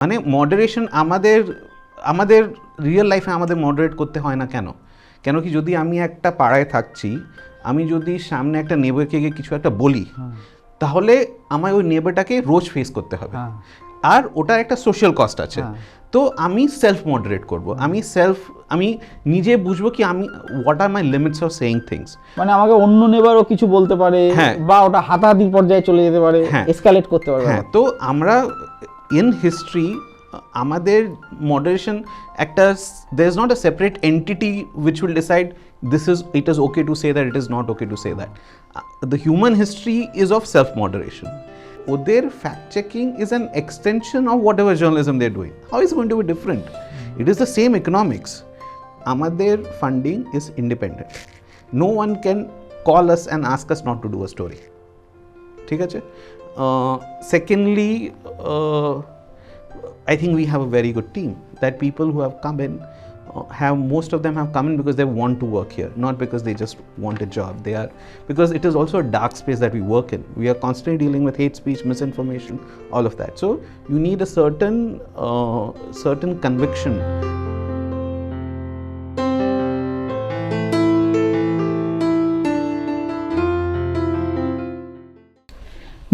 মানে মডারেশন আমাদের রিয়েল লাইফে আমাদের মডারেট করতে হয় না কেন কি যদি আমি একটা পাড়ায় থাকছি, আমি যদি সামনে একটা নেবারকে গিয়ে কিছু একটা বলি, তাহলে আমায় ওই নেবারটাকে রোজ ফেস করতে হবে, আর ওটার একটা সোশ্যাল কস্ট আছে। তো আমি সেলফ মডারেট করব, আমি নিজে বুঝবো কি আমি what are my limits of saying things. মানে আমাকে অন্য নেবারও কিছু বলতে পারে, বা ওটা হাতাহাতি পর্যায়ে চলে যেতে পারে, এসকালেট করতে পারে। হ্যাঁ, তো আমরা ইন হিস্ট্রি আমাদের মডারেশন একটা, there is not a separate entity which will decide it is okay to say that, it is not okay to say that. The human history is of self moderation. Oder fact checking is an extension of whatever journalism they're doing. How is it going to be different? It is the same economics. Amader funding is independent. No one can call us and ask us not to do a story. ঠিক আছে? Secondly, I think we have a very good team, that people who have come in, most of them have come in because they want to work here, not because they just want a job. Because it is also a dark space that we work in. We are constantly dealing with hate speech, misinformation, all of that. So you need a certain conviction.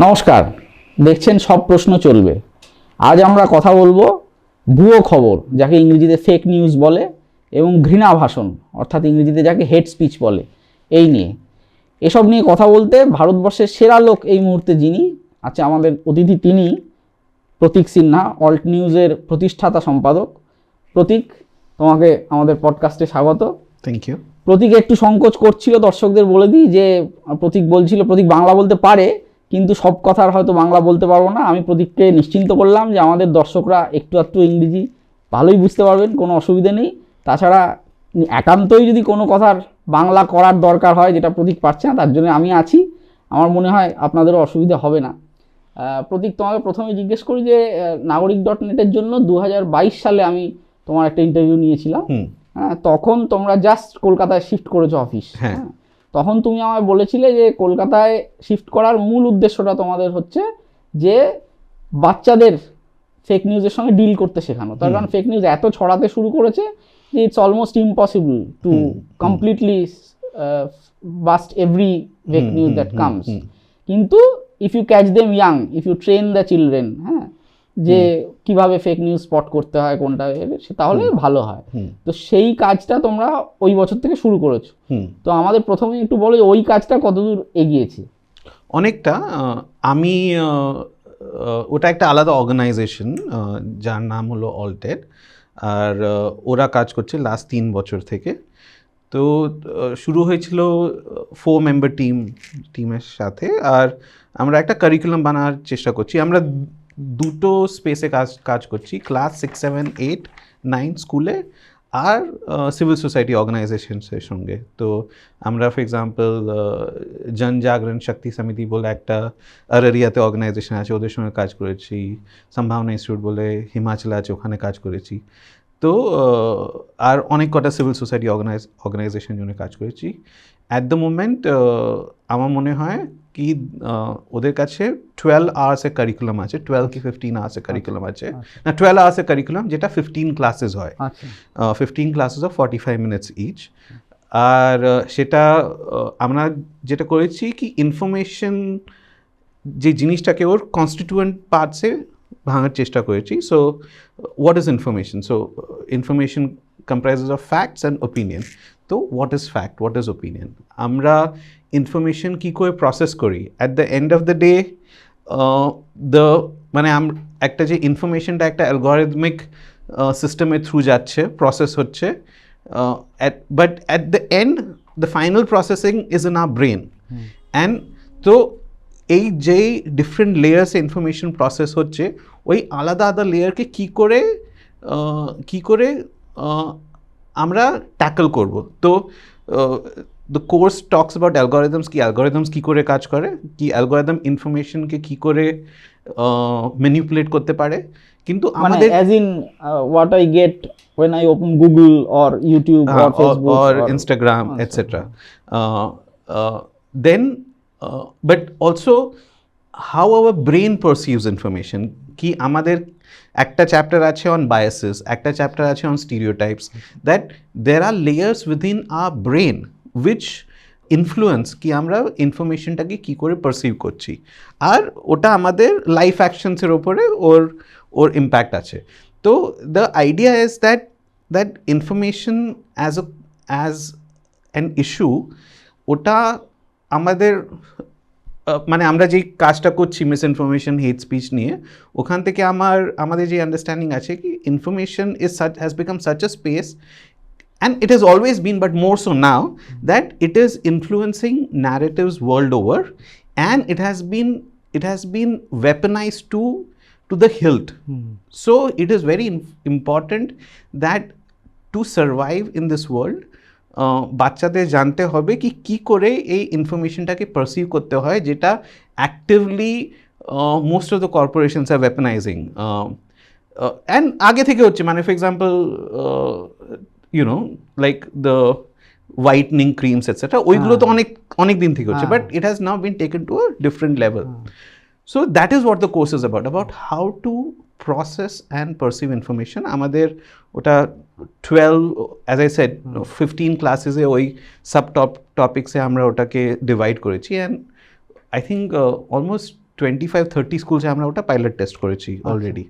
নমস্কার, দেখছেন সব প্রশ্ন চলবে। আজ আমরা কথা বলবো ভুয়ো খবর, যাকে ইংরেজিতে ফেক নিউজ বলে, এবং ঘৃণা ভাষণ, অর্থাৎ ইংরেজিতে যাকে হেট স্পিচ বলে, এই নিয়ে। এসব নিয়ে কথা বলতে ভারতবর্ষের সেরা লোক এই মুহূর্তে যিনি আছে আমাদের অতিথি, তিনি প্রতীক সিনহা, অল্ট নিউজের প্রতিষ্ঠাতা সম্পাদক। প্রতীক, তোমাকে আমাদের পডকাস্টে স্বাগত। Thank you. প্রতীক একটু সংকোচ করছিল, দর্শকদের বলে দিই যে প্রতীক বাংলা বলতে পারে, কিন্তু সব কথার হয়তো বাংলা বলতে পারবো না। আমি প্রতীককে নিশ্চিন্ত করলাম যে আমাদের দর্শকরা একটু ইংরেজি ভালোই বুঝতে পারবেন, কোনো অসুবিধে নেই। তাছাড়া একান্তই যদি কোনো কথার বাংলা করার দরকার হয়, যেটা প্রতীক পারছে না, তার জন্য আমি আছি। আমার মনে হয় আপনাদেরও অসুবিধা হবে না। প্রতীক, তোমাকে প্রথমে জিজ্ঞেস করি যে নাগরিক.নেটের জন্য 2022 সালে আমি তোমার একটা ইন্টারভিউ নিয়েছিলাম। হ্যাঁ, তখন তোমরা জাস্ট কলকাতায় শিফট করেছো অফিস। হ্যাঁ, তখন তুমি আমায় বলেছিলে যে কলকাতায় শিফট করার মূল উদ্দেশ্যটা তোমাদের হচ্ছে যে বাচ্চাদের ফেক নিউজের সঙ্গে ডিল করতে শেখানো। তার কারণ ফেক নিউজ এত ছড়াতে শুরু করেছে যে it's almost impossible to completely bust every fake news that comes. কিন্তু if you catch them young, if you train the children, হ্যাঁ, যে কিভাবে ফেক নিউজ স্পট করতে হয়, কোনটা, তাহলে ভালো হয়। তো সেই কাজটা তোমরা ওই বছর থেকে শুরু করেছো। তো আমাদের প্রথমে একটু বলো ওই কাজটা কতদূর এগিয়েছে। অনেকটা। আমি ওটা একটা আলাদা অর্গানাইজেশন, যার নাম হলো অলটেড, আর ওরা কাজ করছে লাস্ট 3 বছর থেকে। তো শুরু হয়েছিল 4 মেম্বার টিমের সাথে, আর আমরা একটা কারিকুলাম বানার চেষ্টা করছি। আমরা দুটো স্পেসে কাজ করছি, ক্লাস 6, 7, 8, 9 স্কুলে, আর সিভিল সোসাইটি অর্গানাইজেশনসের সঙ্গে। তো আমরা ফর এক্সাম্পল জনজাগরণ শক্তি সমিতি বলে একটা আরারিয়াতে অর্গানাইজেশন আছে, ওদের সঙ্গে কাজ করেছি। সম্ভাবনা ইনস্টিটিউট বলে হিমাচলে আছে, ওখানে কাজ করেছি। তো আর অনেক কটা সিভিল সোসাইটি অর্গানাইজেশন জন্য কাজ করেছি। অ্যাট দ্য মোমেন্ট আমার মনে হয় কি ওদের কাছে 12 আওয়ার্সের কারিকুলাম আছে, 12 কি 15 আওয়ার্সের কারিকুলাম আছে, না 12 আওয়ার্সের কারিকুলাম, যেটা 15 ক্লাসেস হয়, 15 ক্লাসেস অফ 45 মিনিটস ইচ। আর সেটা আমরা যেটা করেছি কি ইনফরমেশন যে জিনিসটাকে ওর কনস্টিটিউয়েন্ট পার্টসে ভাঙার চেষ্টা করেছি। So what is information? So information comprises of facts and opinion. তো what is fact, what is opinion, আমরা ইনফরমেশন কী করে প্রসেস করি, at the end of the day মানে একটা যে ইনফরমেশনটা একটা অ্যালগরিদমিক সিস্টেমের থ্রু যাচ্ছে, প্রসেস হচ্ছে, but at the and the final processing is in our brain. And তো এই যেই ডিফারেন্ট লেয়ার্সে ইনফরমেশন প্রসেস হচ্ছে, ওই আলাদা লেয়ারকে কী করে আমরা ট্যাকল করব। তো the course talks about algorithms কি করে কাজ করে, কি অ্যালগরিদম ইনফরমেশনকে কি করে ম্যানিপুলেট করতে পারে। কিন্তু আমাদের as in what I get when I open Google or YouTube or Facebook or Instagram etc. Then but also how our brain perceives information. কি আমাদের একটা চ্যাপ্টার আছে অন বায়াসেস, একটা চ্যাপ্টার আছে on stereotypes, that there are layers within our brain which influence কি আমরা ইনফরমেশনটাকে কী করে perceive করছি, আর ওটা আমাদের লাইফ অ্যাকশনসের ওপরে ওর ইম্প্যাক্ট আছে। তো the idea is that information as an issue, ওটা আমাদের মানে আমরা যেই কাজটা করছি মিস ইনফরমেশন, হেট স্পিচ নিয়ে, ওখান থেকে আমাদের যে আন্ডারস্ট্যান্ডিং আছে কি information has become such a space, and it has always been, but more so now, that it is influencing narratives world over, and it has been weaponized to the hilt. So it is very important that to survive in this world, বাচ্চাদের জানতে হবে কি কী করে এই ইনফরমেশনটাকে perceive করতে হয়, যেটা actively most of the corporations are weaponising, and আগে থেকে হচ্ছে, মানে for example like the whitening creams etc, ওইগুলো তো অনেক দিন থেকে হচ্ছে, but it has now been taken to a different level. So that is what the course is about how to process and perceive information. আমাদের ওটা 12, as I said, 15 classes ওই sub topics আমরা ওটাকে ডিভাইড করেছি, and I think almost 25-30 স্কুলসে আমরা ওটা pilot test করেছি already.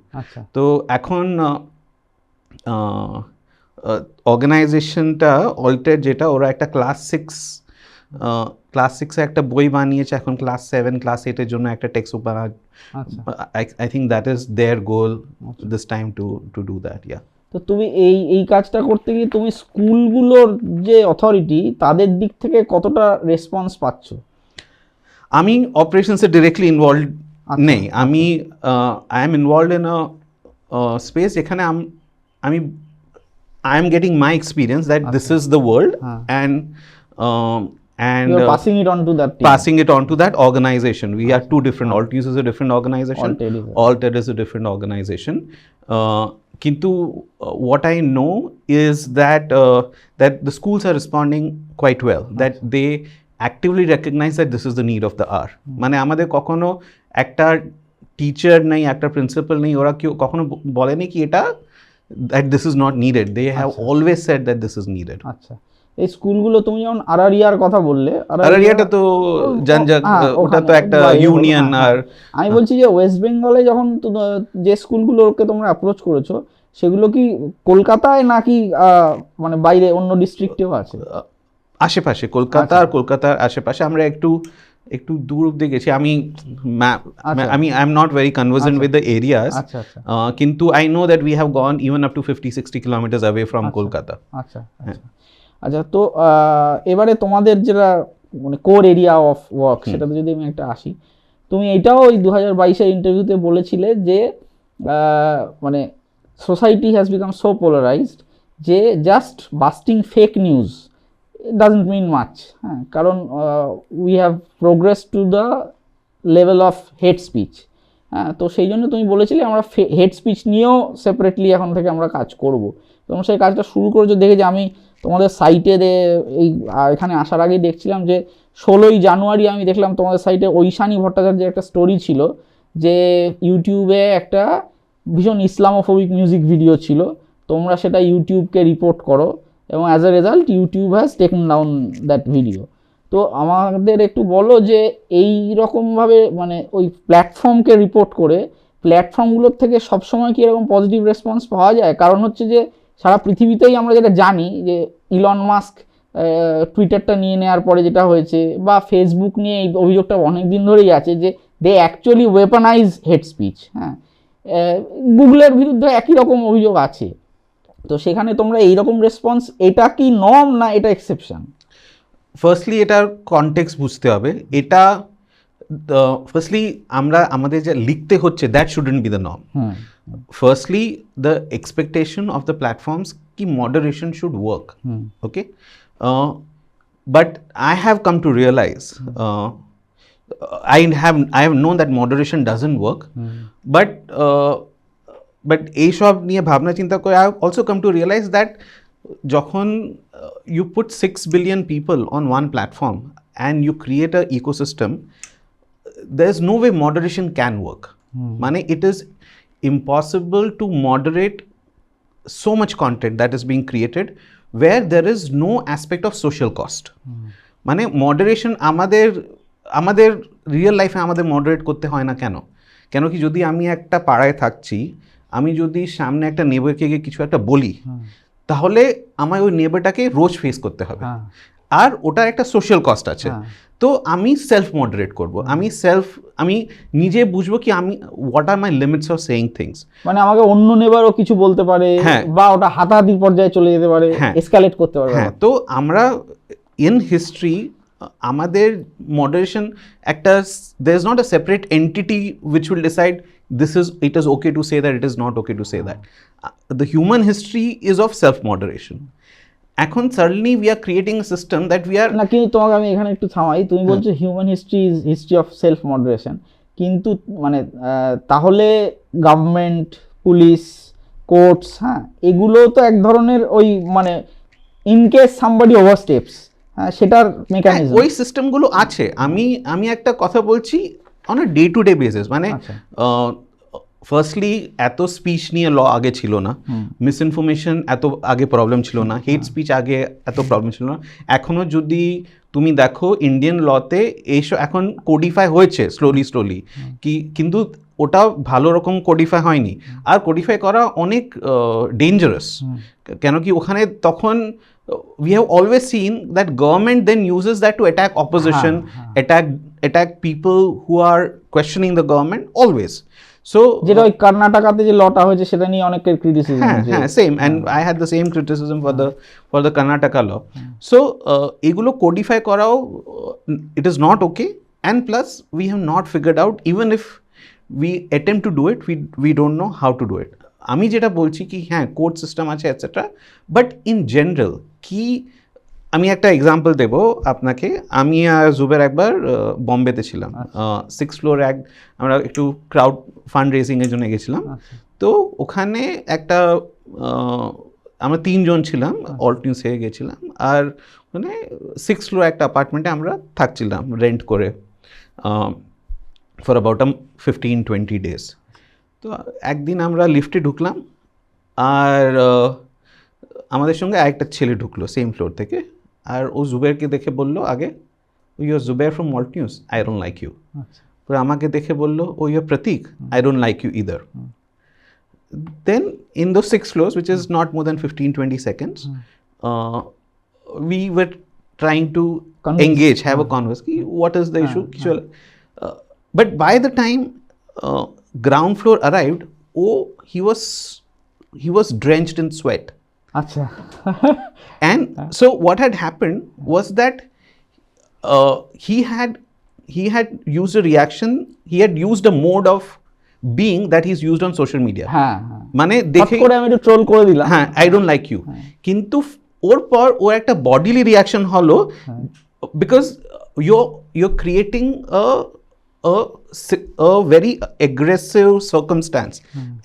তো এখন অর্গানাইজেশনটা অল্টেড, যেটা ওরা একটা ক্লাস 6-এ একটা বই বানিয়েছে, এখন ক্লাস 7 ক্লাস 8-এর জন্য একটা টেক্সট বুক বানা। I think that is their goal this time to do that. Yeah. তো তুমি এই কাজটা করতে গিয়ে তুমি স্কুলগুলোর যে অথরিটি তাদের দিক থেকে কতটা রেসপন্স পাচ্ছ? আমি অপারেশনসে ডিরেক্টলি ইনভলভ নেই, আমি I am involved in a space যেখানে I am getting my experience that this is the world, and you're passing it on to that team. Passing it on to that organization. We are two different. Altius is a different organization. Alted is a different organization. Kintu what I know is that the schools are responding quite well. That they actively recognize that this is the need of the hour. মানে আমাদের কখনো একটা teacher নেই, একটা principal নেই, ওরা কেউ কখনো বলেনি কি এটা that this is not needed. They have always said that this is needed. আচ্ছা, এই স্কুলগুলো তুমি যেমন আরারিয়ার কথা বললে, আরারিয়াটা তো জানজা, ওটা তো একটা ইউনিয়ন। আর আমি বলছি যে ওয়েস্ট বেঙ্গলে যখন যে স্কুলগুলোকে তোমরা অ্যাপ্রোচ করেছো, সেগুলো কি কলকাতায় নাকি মানে বাইরে অন্য ডিস্ট্রিক্টেও আছে? আশেপাশে, কলকাতা আর কলকাতার আশেপাশে। আমরা একটু দূর অব্দি গেছি। I am not very conversant with the areas, কিন্তু I know that we have gone even up to 50-60 kilometres away from Kolkata. আচ্ছা, তো এবারে তোমাদের যেটা মানে কোর এরিয়া অফ ওয়ার্ক, সেটাতে যদি আমি একটা আসি, তুমি এটাও ওই 2022-এর ইন্টারভিউতে বলেছিলে যে মানে society has become so polarised যে just busting fake news doesn't mean much, কারণ we have progressed to the level of hate speech. তো সেই জন্য তুমি বলেছিলে আমরা হেট স্পিচ নিয়েও সেপারেটলি এখন থেকে আমরা কাজ করব। তোমরা সেই কাজটা শুরু করেছো দেখে যে আমি তোমাদের সাইটে এখানে আসার আগেই দেখছিলাম যে 16ই জানুয়ারি আমি দেখলাম তোমাদের সাইটে ঐশানী ভট্টাচার্যের একটা স্টোরি ছিল যে ইউটিউবে একটা ভীষণ ইসলামোফোবিক মিউজিক ভিডিও ছিল, তোমরা সেটা ইউটিউবকে রিপোর্ট করো এবং as a result YouTube has taken down that video. তো আমাদের একটু বলো যে এই রকমভাবে মানে ওই প্ল্যাটফর্মকে রিপোর্ট করে প্ল্যাটফর্মগুলোর থেকে সবসময় কি এরকম পজিটিভ রেসপন্স পাওয়া যায়? কারণ হচ্ছে যে সারা পৃথিবীতেই আমরা যেটা জানি যে ইলন মাস্ক টুইটারটা নিয়ে নেওয়ার পরে যেটা হয়েছে, বা ফেসবুক নিয়ে এই অভিযোগটা অনেক দিন ধরেই আছে যে দে অ্যাকচুয়ালি ওয়েপনাইজ হেট স্পিচ। গুগলের বিরুদ্ধে একই রকম অভিযোগ আছে। তো সেখানে তোমরা এইরকম রেসপন্স, এটা কি নর্ম না এটা এক্সেপশন? ফার্স্টলি এটার কনটেক্সট বুঝতে হবে। এটা ফার্স্টলি আমাদের যা লিখতে হচ্ছে that shouldn't be the norm. Firstly the expectation of the platforms কি moderation should work, okay, but I have come to realise I have known that moderation doesn't work, but এইসব নিয়ে ভাবনা চিন্তা করে I have also come to realize that যখন you put 6 billion people on one platform and you create a ecosystem, there is no way moderation can work. মানে impossible to moderate so much content that is being created where there is no aspect of social cost. মানে moderation আমাদের real লাইফে আমাদের moderate করতে হয় না কেন কি যদি আমি একটা পাড়ায় থাকছি, আমি যদি সামনে একটা নেবারকে গিয়ে কিছু একটা বলি, তাহলে আমার ওই নেবারটাকে রোজ ফেস করতে হবে, আর ওটার একটা সোশ্যাল কস্ট আছে। তো আমি সেলফ মডারেট করবো, আমি নিজে বুঝবো কি আমি what are my limits of saying things. মানে আমাকে অন্য নেবারও কিছু বলতে পারে, বা ওটা হাতাহাতির পর্যায়ে চলে যেতে পারে, এসকালেট করতে পারে। হ্যাঁ, তো আমরা ইন হিস্ট্রি আমাদের মডারেশন একটা, there is not a separate entity which will decide it is okay to say that, it is not okay to say that. The human history is of self moderation. এখন suddenly we are creating a system that we are না, কিন্তু তোমাকে আমি এখানে একটু থামাই। তুমি বলছো human history is history of self moderation, কিন্তু মানে তাহলে গভর্নমেন্ট, পুলিশ, কোর্টস, হ্যাঁ, এগুলো তো এক ধরনের ওই মানে ইন কেস সামবডি ওভারস্টেপস, হ্যাঁ, সেটার মেকানিজম, ওই সিস্টেমগুলো আছে। আমি একটা কথা বলছি on a day to day basis. মানে ফার্স্টলি এত স্পিচ নিয়ে ল আগে ছিল না, মিসইনফরমেশন এত আগে প্রবলেম ছিল না, হেট স্পিচ আগে এত প্রবলেম ছিল না। এখনও যদি তুমি দেখো ইন্ডিয়ান লতে এইসব এখন কোডিফাই হয়েছে স্লোলি, কিন্তু ওটা ভালো রকম কোডিফাই হয়নি, আর কোডিফাই করা অনেক ডেঞ্জারাস। কেন কি ওখানে তখন we have always seen that government then uses that to attack opposition, attack people who are questioning the government always. So যেটা ওই কর্ণাটকাতে যে লটা হয়েছে সেটা নিয়ে অনেকের ক্রিটিসিজম। হ্যাঁ, same, and I had the same criticism for the Karnataka law. So এগুলো কোডিফাই করাও it is not okay, and plus we have not figured out, even if we attempt to do it, we don't know how to do it. আমি যেটা বলছি কি হ্যাঁ court system আছে etcetera, but in general কি, আমি একটা example দেব আপনাকে। আমি আর জুবের একবার বম্বেতে ছিলাম, 6th ফ্লোর আমরা একটু ক্রাউড ফান্ড রেজিংয়ের জন্য গেছিলাম। তো ওখানে একটা আমরা 3 জন ছিলাম, অল্ট নিউজ থেকে গেছিলাম, আর মানে 6th ফ্লোর একটা অ্যাপার্টমেন্টে আমরা থাকছিলাম রেন্ট করে ফর অ্যাবাউট 15-20 days। তো একদিন আমরা লিফটে ঢুকলাম, আর আমাদের সঙ্গে আরেকটা ছেলে ঢুকলো সেম ফ্লোর থেকে, আর ও জুবেরকে দেখে বললো আগে, oh you are Zubair from Alt News, I don't like you. পরে আমাকে দেখে বললো, oh you are Pratik, I don't like you either. Then in those 6 floors, which is not more than 15-20 seconds, we were trying to engage, have a conversation, what is the issue, but by the time ground floor arrived, he was drenched in sweat. Acha. And so what had happened was that he had used a reaction, he had used a mode of being that he's used on social media. মানে দেখে করে আমি একটু troll করে দিলাম, হ্যাঁ, I don't like you. কিন্তু ওর পর ওর একটা বডিলি রিয়াকশন হলো, because you're creating a very aggressive circumstance,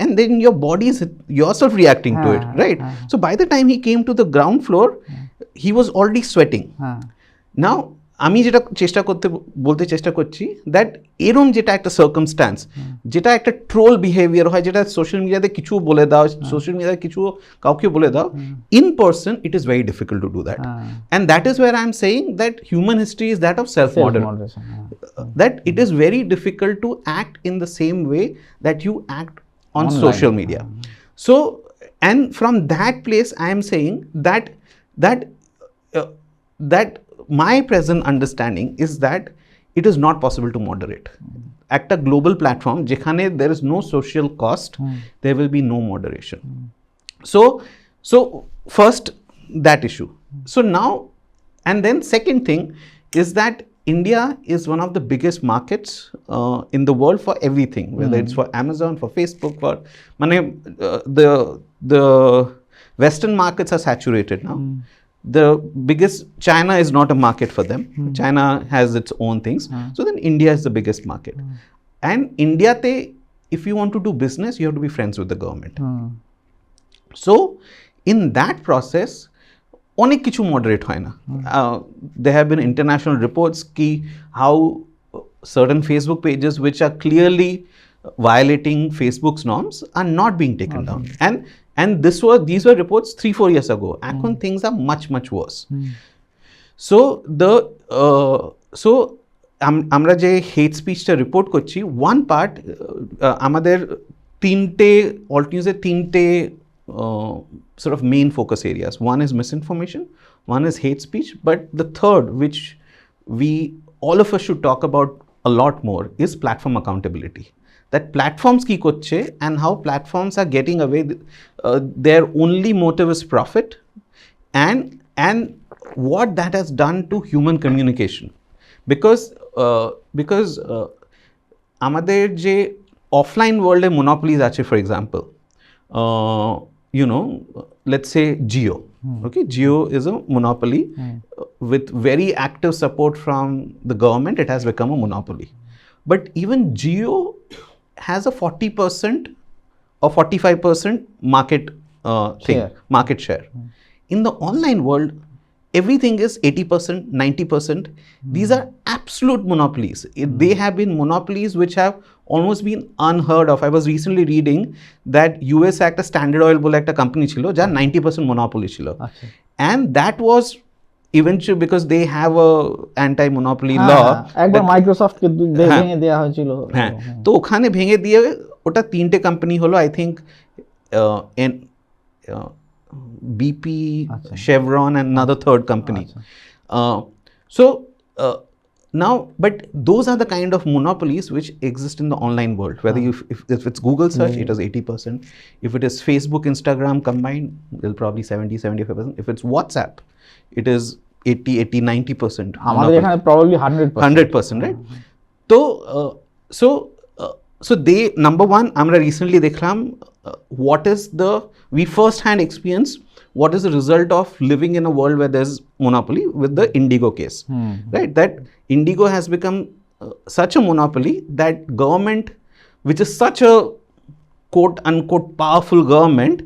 and then your body is yourself reacting to it, right? So by the time he came to the ground floor, he was already sweating. Now আমি যেটা বলতে চেষ্টা করছি, that এরম যেটা একটা circumstance, যেটা একটা ট্রোল বিহেভিয়ার হয়, যেটা সোশ্যাল মিডিয়াতে কিছু বলে দাও, সোশ্যাল মিডিয়াতে কিছু কাউকে বলে দাও, in person it is very difficult to do that. And that is war I am saying that human history is that of self moderation, that it is very difficult to act in the same way that you act on online, social media. So, and from that place I am saying that my present understanding is that it is not possible to moderate. একটা global platform যেখানে there is no social cost, there will be no moderation. So first that issue. So now, and then second thing is that India is one of the biggest markets in the world for everything, whether it's for Amazon, for Facebook, for the Western markets are saturated now. The biggest, China is not a market for them. China has its own things. So then India is the biggest market. And India, if you want to do business, you have to be friends with the government. So in that process, অনেক কিছু moderate হয় না। There have been international reports কি how certain Facebook pages which are clearly violating Facebook's norms are not being taken down. And these were reports 3-4 years ago. Ekhon things are much worse. So আমরা যে হেট স্পিচটা report করছি, one part আমাদের তিনটে alt নিউজের তিনটে sort of main focus areas. One is misinformation, one is hate speech, but the third, which all of us should talk about a lot more, is platform accountability. That platforms ki korche and how platforms are getting away, their only motive is profit, and what that has done to human communication. Because আমাদের যে offline ওয়ার্ল্ডে monopolies আছে, for example, let's say Jio. Okay, Jio is a monopoly. With very active support from the government, it has become a monopoly. But even Jio has a 40% or 45% market share. In the online world, everything is 80%, 90%. These are absolute monopolies. They have been monopolies which have almost been unheard of. I was recently reading that US একটা Standard Oil বলে একটা company ছিল যার 90% monopoly ছিল. And that was eventually because they have a anti-monopoly law. একবার Microsoft কে ভেঙে দেওয়া হয়েছিল। হ্যাঁ, তো ওখানে ভেঙে দিয়ে ওটা তিনটে কোম্পানি হলো, I think BP, Chevron, and another third company. Now, but those are the kind of monopolies which exist in the online world. Whether if it's Google search, it is 80%. If it is Facebook, Instagram combined, it'll probably 70-75%. If it's WhatsApp, it is 80-90%. আমাদের এখানে probably 100%, right? So they, number one, আমরা recently দেখলাম what is we first hand experience what is the result of living in a world where there's monopoly with the Indigo case, right? That Indigo has become such a monopoly that government, which is such a quote unquote powerful government,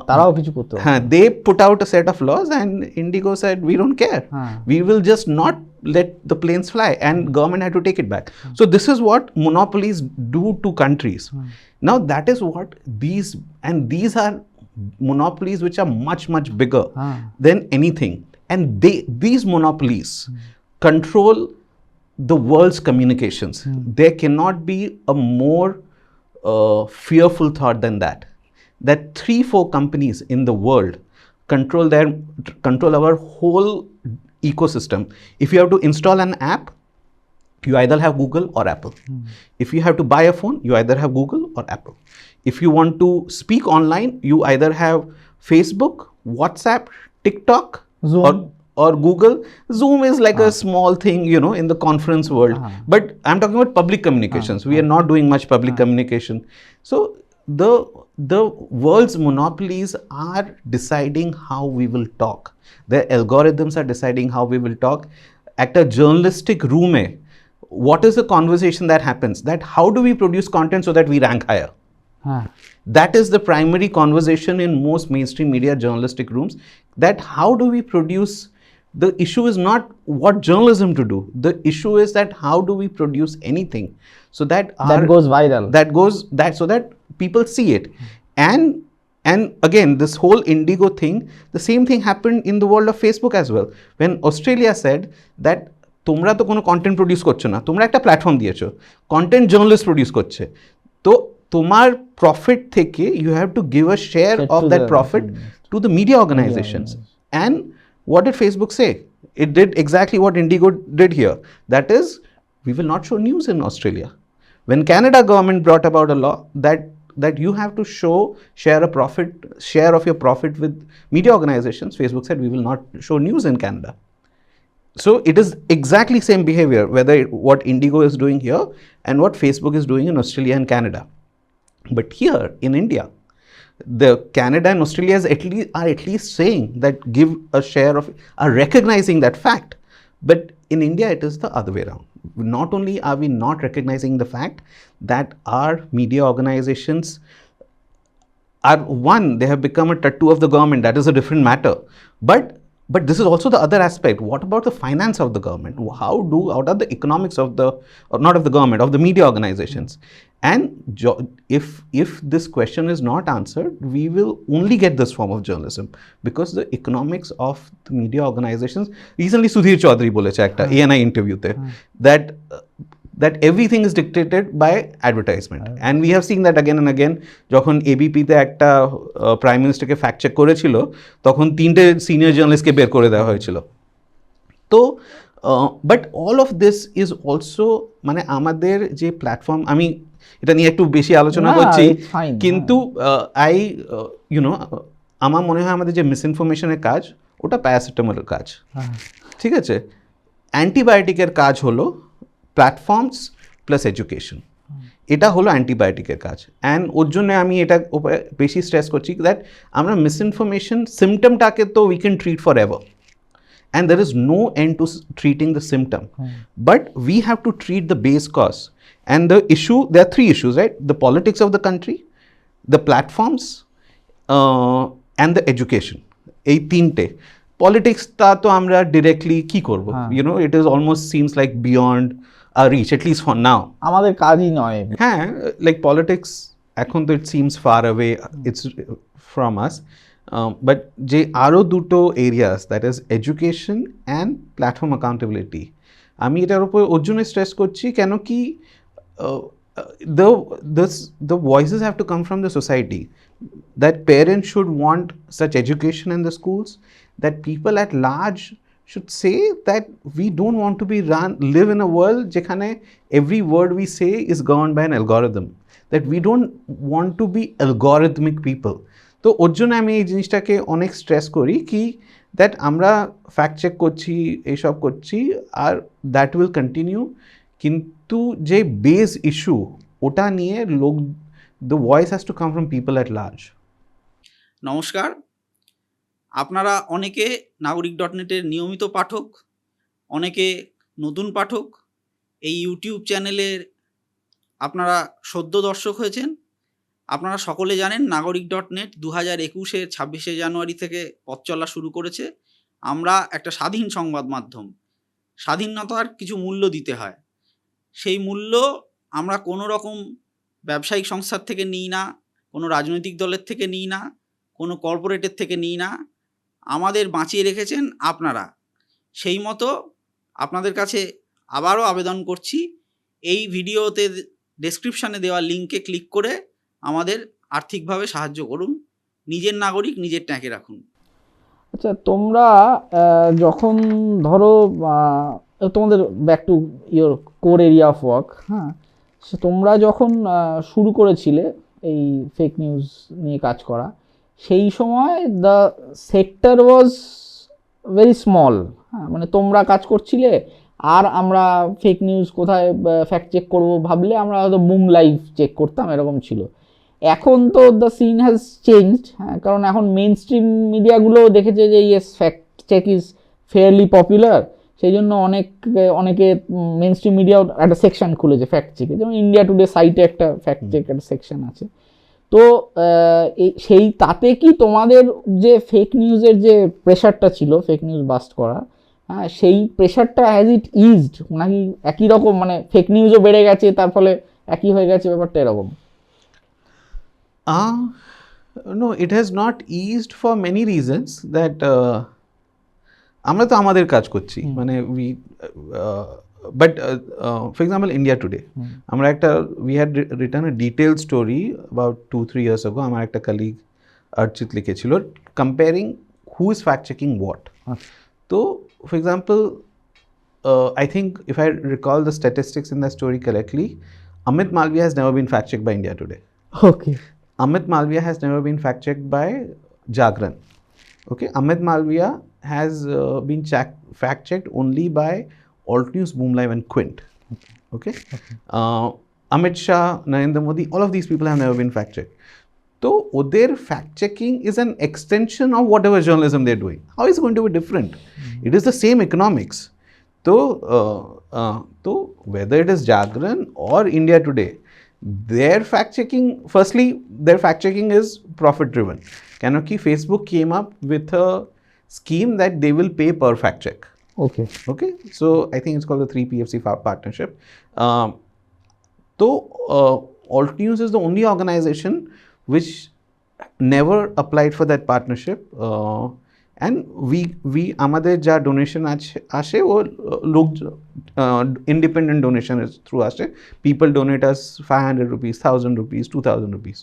তারাও কিছু করতে পারে। they put out a set of laws and Indigo said we don't care. We will just not let the planes fly, and government had to take it back. So this is what monopolies do to countries. Now that is what these are monopolies which are much bigger than anything, and these monopolies control the world's communications. There cannot be a more fearful thought than that 3-4 companies in the world control our whole ecosystem. If you have to install an app, you either have Google or Apple. If you have to buy a phone, you either have Google or Apple. If you want to speak online, you either have Facebook, WhatsApp, TikTok, Zoom, or Google. Zoom is like a small thing, in the conference world. But I'm talking about public communications. We are not doing much public communication. So the world's monopolies are deciding how we will talk. Their algorithms are deciding how we will talk. At a journalistic room, what is the conversation that happens? That how do we produce content so that we rank higher? That is the primary conversation in most mainstream media journalistic rooms. That how do we produce? The issue is not what journalism to do. The issue is that how do we produce anything so that goes viral. So that people see it. And again, this whole Indigo thing, the same thing happened in the world of Facebook as well. When Australia said that তোমরা তো কোনো content produce করছো না, তোমরা একটা platform দিয়েছো, content journalist produce করছে, তো তোমার প্রফিট থেকে you have to give a share of that profit to the media organizations. And what did Facebook say? It did exactly what Indigo did here. That is, we will not show news in Australia. When Canada government brought about a law that you have to share of your profit with media organizations, Facebook said we will not show news in Canada. So it is exactly same behavior, whether what Indigo is doing here and what Facebook is doing in Australia and Canada. But here in India, the Canada and Australia are at least saying that give a share of, are recognizing that fact. But in India, it is the other way around. Not only are we not recognizing the fact that our media organizations are they have become a tattoo of the government. That is a different matter. But But this is also the other aspect. What about the finance of the government? What are the economics of the, or not of the government, of the media organizations? And if this question is not answered, we will only get this form of journalism, because the economics of the media organizations. Recently Sudhir Chaudhary boleche ekta ANI interview te that everything is dictated by advertisement, and we have seen that again and again. যখন ABP তে একটা prime মিনিস্টারকে fact check করেছিল, তখন 3টে senior জার্নালিস্টকে বের করে দেওয়া হয়েছিল। তো but all of this is also, মানে আমাদের যে প্ল্যাটফর্ম, আমি এটা নিয়ে একটু বেশি আলোচনা করছি, কিন্তু আমার মনে হয় আমাদের যে মিসইনফরমেশনের কাজ, ওটা প্যারাসিটামলের কাজ, ঠিক আছে? অ্যান্টিবায়োটিকের কাজ হলো প্ল্যাটফর্মস প্লাস এডুকেশন, এটা হলো অ্যান্টিবায়োটিকের কাজ। অ্যান্ড ওর জন্য আমি এটা বেশি স্ট্রেস করছি দ্যাট আমরা মিসইনফরমেশন সিমটমটাকে তো we can treat for ever, and there is no end to treating the symptom, but we have to treat the base cause. And the issue, there are 3 issues, right? The politics of the country, the platforms, and the education. এই 3টে। politics টা তো আমরা directly কি করব, it is almost seems like beyond our reach, at least for now, আমাদের কাজই নয়। হ্যাঁ, like politics এখন তো it seems far away, it's from us. But যে আরও দুটো areas, that is education and platform accountability, আমি এটার উপর ওর জন্য স্ট্রেস করছি, কেন কি the voices have to come from the society, that parents should want such education in the schools, that people at large should say that we don't want to live in a world যেখানে every word we say is governed by an algorithm, that we don't want to be algorithmic people. তো ওর জন্য আমি এই জিনিসটাকে অনেক stress করি কি that আমরা ফ্যাক্ট চেক করছি, এইসব করছি, আর দ্যাট উইল কন্টিনিউ, কিন্তু যে বেস ইস্যু ওটা নিয়ে the voice has to come from people at large. নমস্কার, আপনারা অনেকে নাগরিক.নেটের নিয়মিত পাঠক, অনেকে নতুন পাঠক, এই ইউটিউব চ্যানেলের আপনারা সদ্য দর্শক হয়েছেন। আপনারা সকলে জানেন নাগরিক.নেট 2021-এর 26শে জানুয়ারি থেকে পথ চলা শুরু করেছে। আমরা একটা স্বাধীন সংবাদ মাধ্যম, স্বাধীনতার কিছু মূল্য দিতে হয়। সেই মূল্য আমরা কোনো রকম ব্যবসায়িক সংস্থার থেকে নিই না, কোনো রাজনৈতিক দলের থেকে নিই না, কোনো কর্পোরেটের থেকে নিই না, আমাদের বাঁচিয়ে রেখেছেন আপনারা। সেই মতো আপনাদের কাছে আবারও আবেদন করছি, এই ভিডিওতে ডেসক্রিপশানে দেওয়া লিঙ্কে ক্লিক করে আমাদের আর্থিকভাবে সাহায্য করুন। নিজের নাগরিক নিজের ট্যাঁকে রাখুন। আচ্ছা, তোমরা যখন ধরো তোমাদের back to your core area of work, হ্যাঁ, তোমরা যখন শুরু করেছিলে এই ফেক নিউজ নিয়ে কাজ করা, সেই সময় the sector was very small, হ্যাঁ, মানে তোমরা কাজ করছিলে, আর আমরা ফেক নিউজ কোথায় ফ্যাক্ট চেক করবো ভাবলে আমরা হয়তো বুম লাইভ চেক করতাম, এরকম ছিল। এখন তো দ্য সিন হ্যাজ চেঞ্জড, হ্যাঁ, কারণ এখন মেইন স্ট্রিম মিডিয়াগুলোও দেখেছে যে yes fact check is fairly popular, সেই জন্য অনেকে মেইন স্ট্রিম মিডিয়াও একটা সেকশন খুলেছে ফ্যাক্ট চেকে, যেমন ইন্ডিয়া টুডে সাইটে একটা ফ্যাক্ট চেক একটা সেকশন আছে। তো সেই তাতে কি তোমাদের যে ফেক নিউজের যে প্রেশারটা ছিল ফেক নিউজ বাস্ট করা, হ্যাঁ, সেই প্রেশারটা হ্যাজ ইট ইজড, নাকি একই রকম, মানে ফেক নিউজও বেড়ে গেছে তার ফলে একই হয়ে গেছে ব্যাপারটা এরকম? No, it has not eased for many reasons. That আমরা তো আমাদের কাজ করছি, মানে but for example India Today, আমরা একটা we had written a detailed story about 2-3 years ago. আমার একটা colleague Archit লিখেছিল comparing who is fact checking what. So for example, I think if I recall the statistics in that story correctly, Amit Malviya has never been fact checked by India Today. Okay. Amit Malviya has never been fact checked by Jagran. Okay, Amit Malviya has been fact checked only by Alt News, Boom Live and Quint. Okay. Amit Shah, Narendra Modi, all of these people have never been fact checked. So their fact checking is an extension of whatever journalism they're doing. How is it going to be different? It is the same economics. So whether it is Jagran or India Today, their fact checking, firstly their fact checking is profit driven. Can Facebook came up with a scheme that they will pay per fact check. Okay. Okay, so I think it's called the 3PFC partnership. So Alt News is the only organization which never applied for that partnership, and we আমাদের যা donation আসে ও লোক independent donation is through আসে. People donate us 500 rupees, 1000 rupees, 2000 rupees,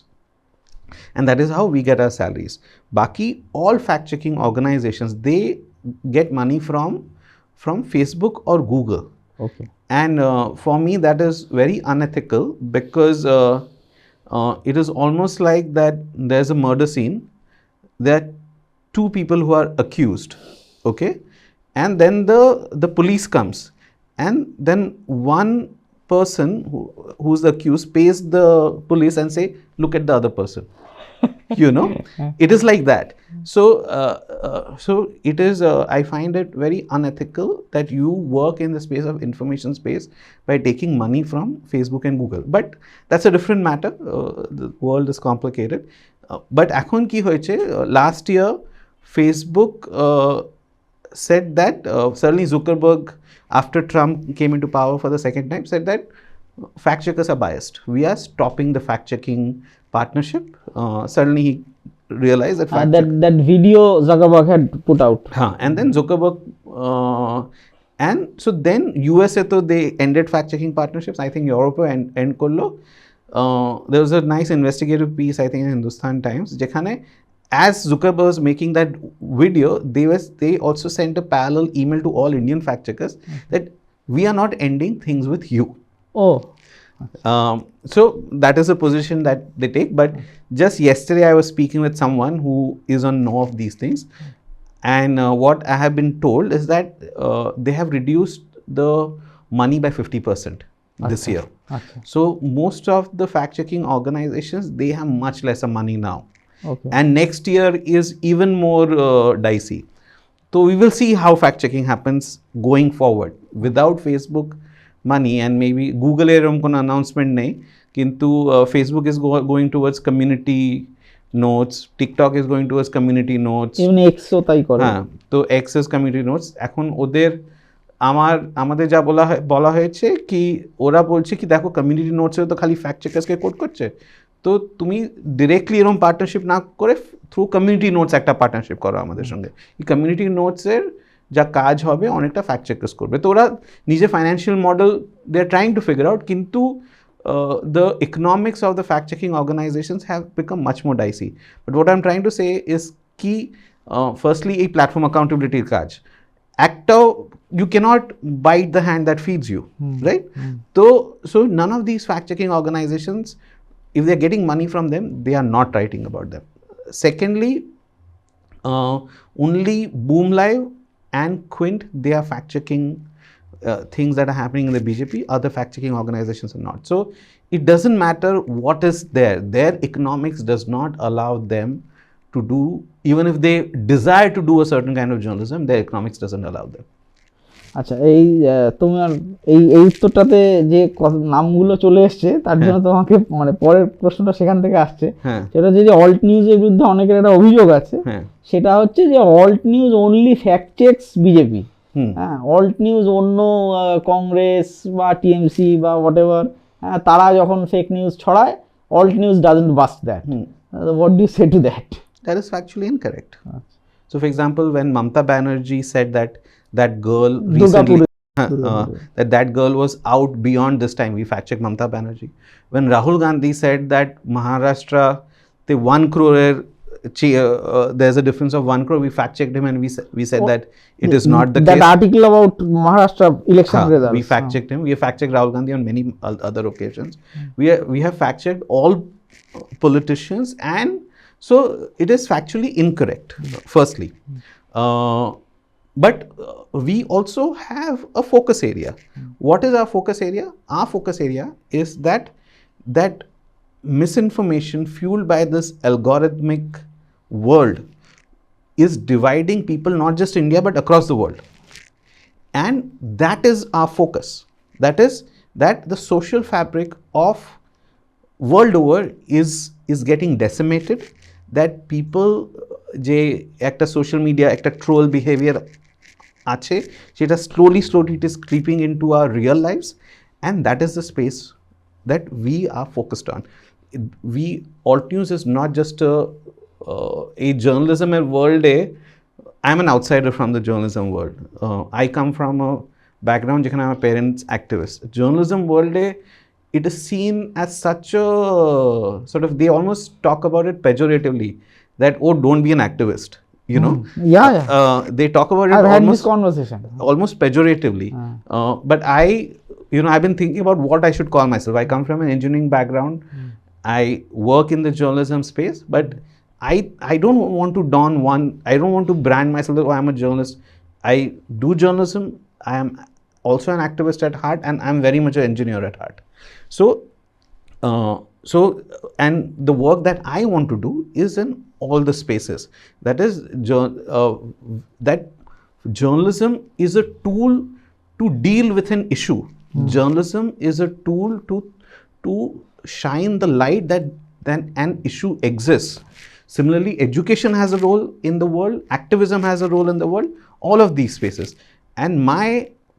and that is how we get our salaries. Baki all fact checking organizations, they get money from Facebook or Google. Okay. And for me, that is very unethical, because it is almost like that there's a murder scene. There are two people who are accused, okay? And then the police comes. And then one person who's accused pays the police and say, look at the other person. You know, it is like that. So it is, I find it very unethical that you work in the space of information space by taking money from Facebook and Google. But that's a different matter. The world is complicated. But ekhon ki hoyeche, last year Facebook said that, certainly Zuckerberg, after Trump came into power for the second time, said that fact checkers are biased. We are stopping the fact checking partnership. Suddenly he realized that that video Zuckerberg had put out. And then Zuckerberg and so then USA to they ended fact checking partnerships. I think Europe and Kollo. There was a nice investigative piece, I think, in Hindustan Times, jekhane as Zuckerberg was making that video, they also sent a parallel email to all Indian fact checkers that we are not ending things with you. Oh. So that is a position that they take. But just yesterday I was speaking with someone who is on know of these things, and what I have been told is that they have reduced the money by 50% this year. So most of the fact checking organizations, they have much lesser money now. Okay. And next year is even more dicey. So we will see how fact checking happens going forward. Without Facebook money, and maybe Google এরকম কোনো announcement নেই, কিন্তু Facebook is going towards community notes, TikTok is going towards community notes, even X ও তাই করে। হ্যাঁ, তো X is community notes। এখন ওদের আমাদের যা বলা হয়েছে কি, ওরা বলছে কি দেখো কমিউনিটি নোটসে তো খালি ফ্যাক্ট চেকার্সকে কোড করছে, তো তুমি ডিরেক্টলি এরকম পার্টনারশিপ না করে থ্রু কমিউনিটি নোটস একটা পার্টনারশিপ করো আমাদের সঙ্গে। এই কমিউনিটি নোটসের যা কাজ হবে অনেকটা ফ্যাক্ট চেকার্স করবে। তো ওরা নিজে financial model they are trying to figure out, কিন্তু the economics of the fact checking organizations have become much more dicey. But what I'm trying to say is ki firstly a platform accountability কাজ একটাও, you cannot bite the hand that feeds you, right? So none of these fact checking organizations, if they're getting money from them, they are not writing about them. Secondly, only Boom Live and Quint, they are fact checking things that are happening in the BJP. Other fact checking organizations are not. So it doesn't matter what is there. Their economics does not allow them to do, even if they desire to do a certain kind of journalism, their economics doesn't allow them. আচ্ছা, এই তোমার এই উত্তরটাতে যে নামগুলো চলে এসছে তার জন্য তোমাকে মানে পরের প্রশ্নটা সেখান থেকে আসছে, সেটা যে অল্ট নিউজের বিরুদ্ধে অনেকের একটা অভিযোগ আছে, সেটা হচ্ছে যে alt news only fact checks BJP. হ্যাঁ, অল্ট নিউজ অন্য কংগ্রেস বা টিএমসি বা হোয়াট এভার, তারা যখন ফেক নিউজ ছড়ায়, alt news doesn't bust that. What do you say to that? That is factually incorrect. So for example, when Mamata Banerjee said that girl recently, that girl was out beyond this time, we fact checked Mamata Banerjee. When Rahul Gandhi said that Maharashtra, the 1 crore, there's a difference of 1 crore, we fact checked him and we said that it is not the that case. That article about Maharashtra election results, we fact checked him. We have fact checked Rahul Gandhi on many other occasions. We have fact checked all politicians, and so it is factually incorrect, firstly. But we also have a focus area. What is our focus area? Our focus area is that misinformation fueled by this algorithmic world is dividing people, not just India, but across the world. And that is our focus. That is that the social fabric of world over is getting decimated, that people, যে একটা social media একটা troll behaviour আছে সেটা slowly it is creeping into our real lives, and that is the space that we are focused on. We alt news is not just a journalism world. I'm an outsider from the journalism world. I come from a background যেখানে আমার parents activists. Journalism world it is seen as such a sort of, they almost talk about it pejoratively, that oh, don't be an activist, you know. They talk about it. I've had this conversation almost pejoratively. But I've been thinking about what I should call myself. I come from an engineering background. I work in the journalism space, but I don't want to I don't want to brand myself that, oh, I'm a journalist. I do journalism. I am also an activist at heart, and I'm very much an engineer at heart. So and the work that I want to do is in all the spaces. That is that journalism is a tool to deal with an issue. Journalism is a tool to shine the light that an issue exists. Similarly, education has a role in the world, activism has a role in the world, all of these spaces. And my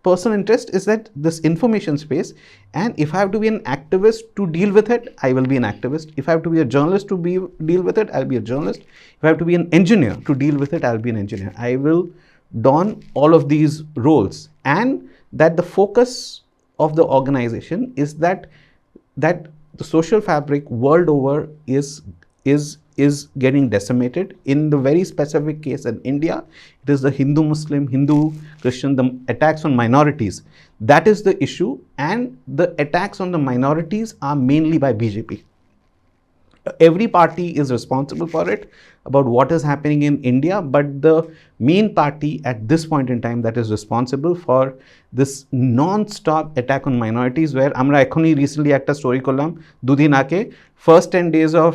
personal interest is that this information space, and if I have to be an activist to deal with it, I will be an activist. If I have to be a journalist to deal with it, I'll be a journalist. If I have to be an engineer to deal with it, I'll be an engineer. I will don all of these roles, and that the focus of the organization is that the social fabric world over is getting decimated. In the very specific case in India, it is the Hindu-Muslim, Hindu-Christian, the attacks on minorities. That is the issue, and the attacks on the minorities are mainly by BJP. Every party is responsible for it, about what is happening in India, but the main party at this point in time that is responsible for this non-stop attack on minorities, where আমরা এখনই recently একটা story করলাম দুদিন আগে, first 10 days of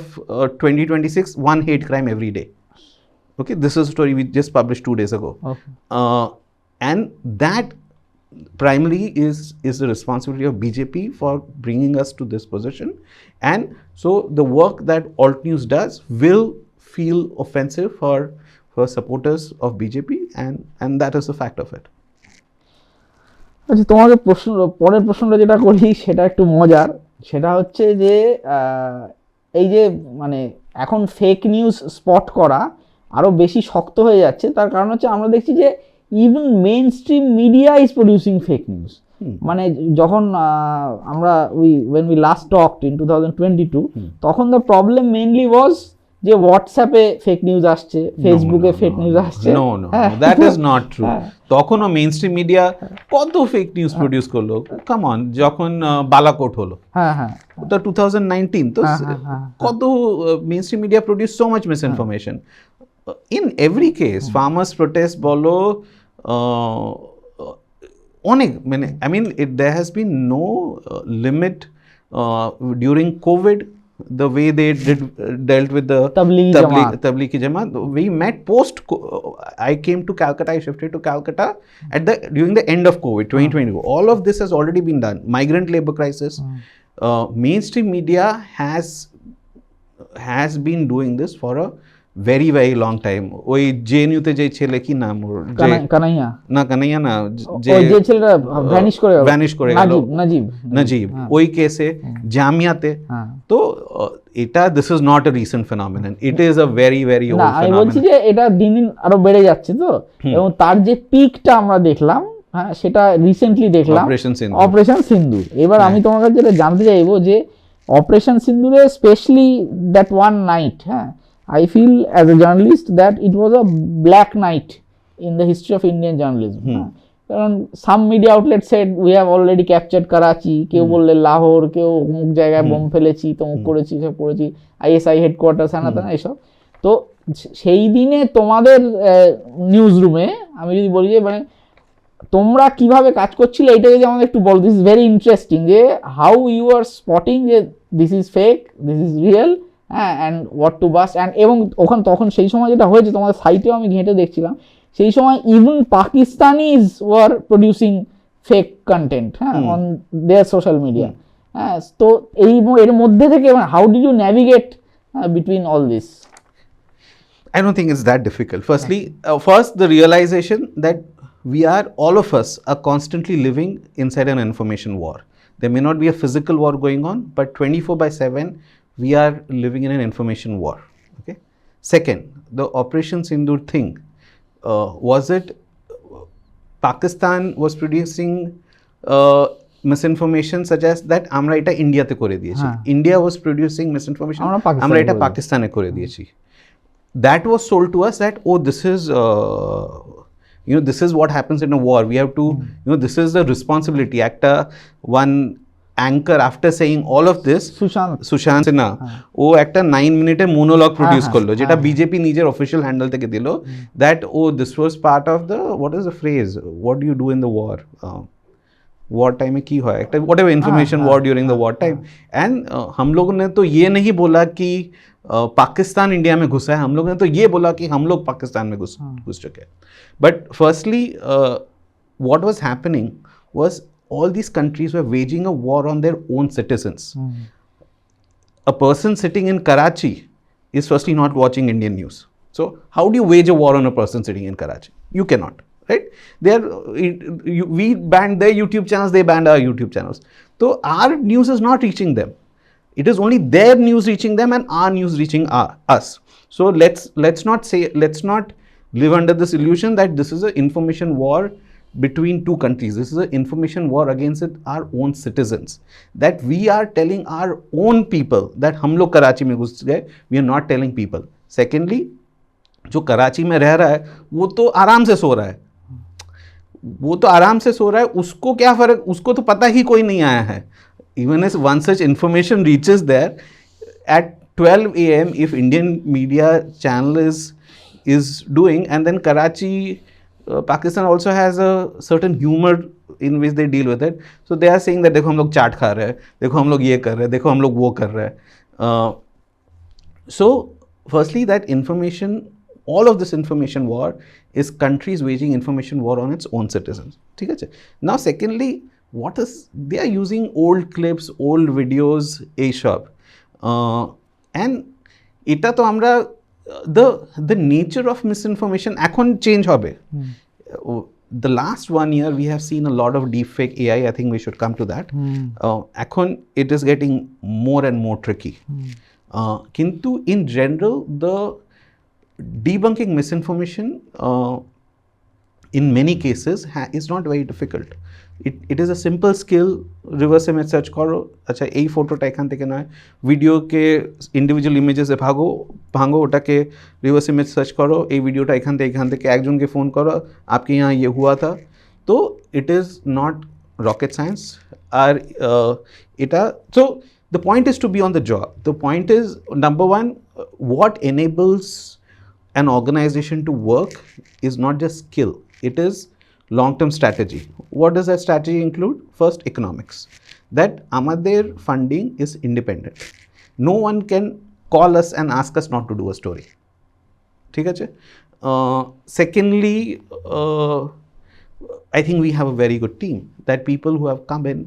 2026, one hate crime every day. Okay, this is a story we just published 2 days ago. Okay. And that primarily is the responsibility of BJP for bringing us to this position. And so the work that alt news does will feel offensive for supporters of BJP, and that is the fact of it. আচ্ছা, তোমাকে পরের প্রশ্নটা যেটা করি সেটা একটু মজার। সেটা হচ্ছে যে এই যে মানে এখন ফেক নিউজ স্পট করা আরো বেশি শক্ত হয়ে যাচ্ছে, তার কারণ হচ্ছে আমরা দেখছি যে even main stream media is producing fake news. মানে যখন আমরা when we last talked in 2022, তখন দ্য প্রবলেম মেইনলি ওয়াজ যে হোয়াটসঅ্যাপে ফেক নিউজ আসছে, ফেসবুকে ফেক নিউজ আসছে। Know that is not true. তখনও মেইন স্ট্রিম মিডিয়া কত ফেক নিউজ প্রডিউস করলো, কাম অন, যখন বালাকোট হলো, ওটা 2019, তো কত mainstream media produce so much misinformation. In every case, farmers protest বলো, অনেক মানে I mean there has been no limit during COVID, the way they dealt with the Tablighi Jamaat. We met I came to Calcutta, I shifted to Calcutta during the end of COVID, 2020. All of this has already been done. Migrant labor crisis. Mainstream media has been doing this for a very very long time. ওই জেএনইউতে যে ছেলে, কি নাম ওর, কানাইয়া না, যে ছেলেটা vanish করে গেল, নাজিব, ওই কেসে, জামিয়াতে। তো এটা this is not a recent phenomenon, it is a very very old phenomenon. আমি বলছি যে এটা দিন দিন আরো বেড়ে যাচ্ছে, তো এবং তার যে পিকটা আমরা দেখলাম, হ্যাঁ, সেটা রিসেন্টলি দেখলাম অপারেশন সিন্দুর। এবার আমি তোমার কাছে যেটা জানতে চাইবো যে অপারেশন সিন্দুরে স্পেশালি দ্যাট ওয়ান নাইট, হ্যাঁ, I feel as a journalist that it was a black night in the history of Indian journalism. কারণ some media outlets said we have already captured Karachi, কেউ বললে লাহোর, কেউ অমুক জায়গায় bomb ফেলেছি, তমুক করেছি, সব করেছি, ISI হেডকোয়ার্টার সানাতানা এসব। তো সেই দিনে তোমাদের নিউজ রুমে আমি যদি বলি যে মানে তোমরা কিভাবে কাজ করছিলে, এইটা যদি আমাদের একটু বলো। দিস ইজ ভেরি ইন্টারেস্টিং যে হাউ ইউ আর স্পটিং যে this is fake, this is real, হ্যাঁ, অ্যান্ড হোয়াট টু বাস। অ্যান্ড এবং তখন সেই সময় যেটা হয়েছে, তোমাদের সাইটেও আমি ঘেঁটে দেখছিলাম, সেই সময় even Pakistanis were producing fake content, হ্যাঁ, অন দেয়ার সোশ্যাল মিডিয়া। হ্যাঁ, তো এর মধ্যে থেকে how did you navigate between all this? I don't think it's that difficult. Firstly, first the realization that we are, all of us are constantly living inside an information war. There may not be a physical war going on, but 24/7 we are living in an information war. Okay. Second, the Operation Sindoor thing, was it Pakistan was producing misinformation such as that আমরা এটা ইন্ডিয়াতে করে দিয়েছি, India was producing misinformation আমরা এটা পাকিস্তানে করে দিয়েছি. That was sold to us that, oh, this is this is what happens in a war. We have to, this is the responsibility. One anchor, after saying all of this, Sushant Sinha, ও একটা 9 মিনিটের মোনোলগ produce করলো, যেটা BJP নিজের official handle থেকে দিল, that, oh, this was part of the, what is the phrase, what do you do in the war, war time में की हुआ है एक what ever information war during the war time. And हम लोगों ने तो ये नहीं बोला कि पाकिस्तान इंडिया में घुसा है, हम लोगों ने तो ये बोला कि हम लोग पाकिस्तान में घुस चुके हैं. But firstly what was happening was all these countries were waging a war on their own citizens. A person sitting in Karachi is firstly not watching Indian news. So how do you wage a war on a person sitting in Karachi? You cannot. Right? We banned their YouTube channels, they banned our YouTube channels. So our news is not reaching them. It is only their news reaching them and our news reaching us. So let's not live under this illusion that this is an information war between two countries. This is an information war against our own citizens. That we are telling our own people that हम लोग कराची में घुस गए. We are not telling people. Secondly, जो कराची में रह रहा है वो तो आराम से सो रहा है, उसको क्या फर्क, उसको तो पता ही कोई नहीं आया है. Even as one such information reaches there at 12 a.m. if Indian media channel is doing, and then Karachi, Pakistan also has a certain humor in which they deal with it. So they are saying that देखो हम लोग चाट खा रहे हैं, देखो हम लोग ये कर रहे हैं, देखो हम लोग वो कर रहे हैं. So firstly, that information, all of this information war is countries waging information war on its own citizens. ठीक है. Now secondly, they are using old clips, old videos, ASHOP. And এটা তো আমরা the nature of misinformation এখন change হবে. The last 1 year we have seen a lot of deepfake AI. I think we should come to that. এখন it is getting more and more tricky. Kintu in general, the debunking misinformation in many cases is not very difficult. It is a simple skill. Reverse image search करो, अच्छा এই ফটোটা এখান থেকে নয়, ভিডিওকে individual ইমেজেসে ভাঙো, ওটাকে রিভার্স ইমেজ সার্চ করো, এই ভিডিওটা এখান থেকে একজনকে ফোন করো, आपके यहाँ ये हुआ था. তো it is not rocket science. আর এটা, so the point is to be on the job. The point is, number one, what enables an organization to work is not just skill, it is long-term strategy. What does that strategy include? First, economics. That amader funding is independent. No one can call us and ask us not to do a story. ठीक है. Secondly, I think we have a very good team. That people who have come in,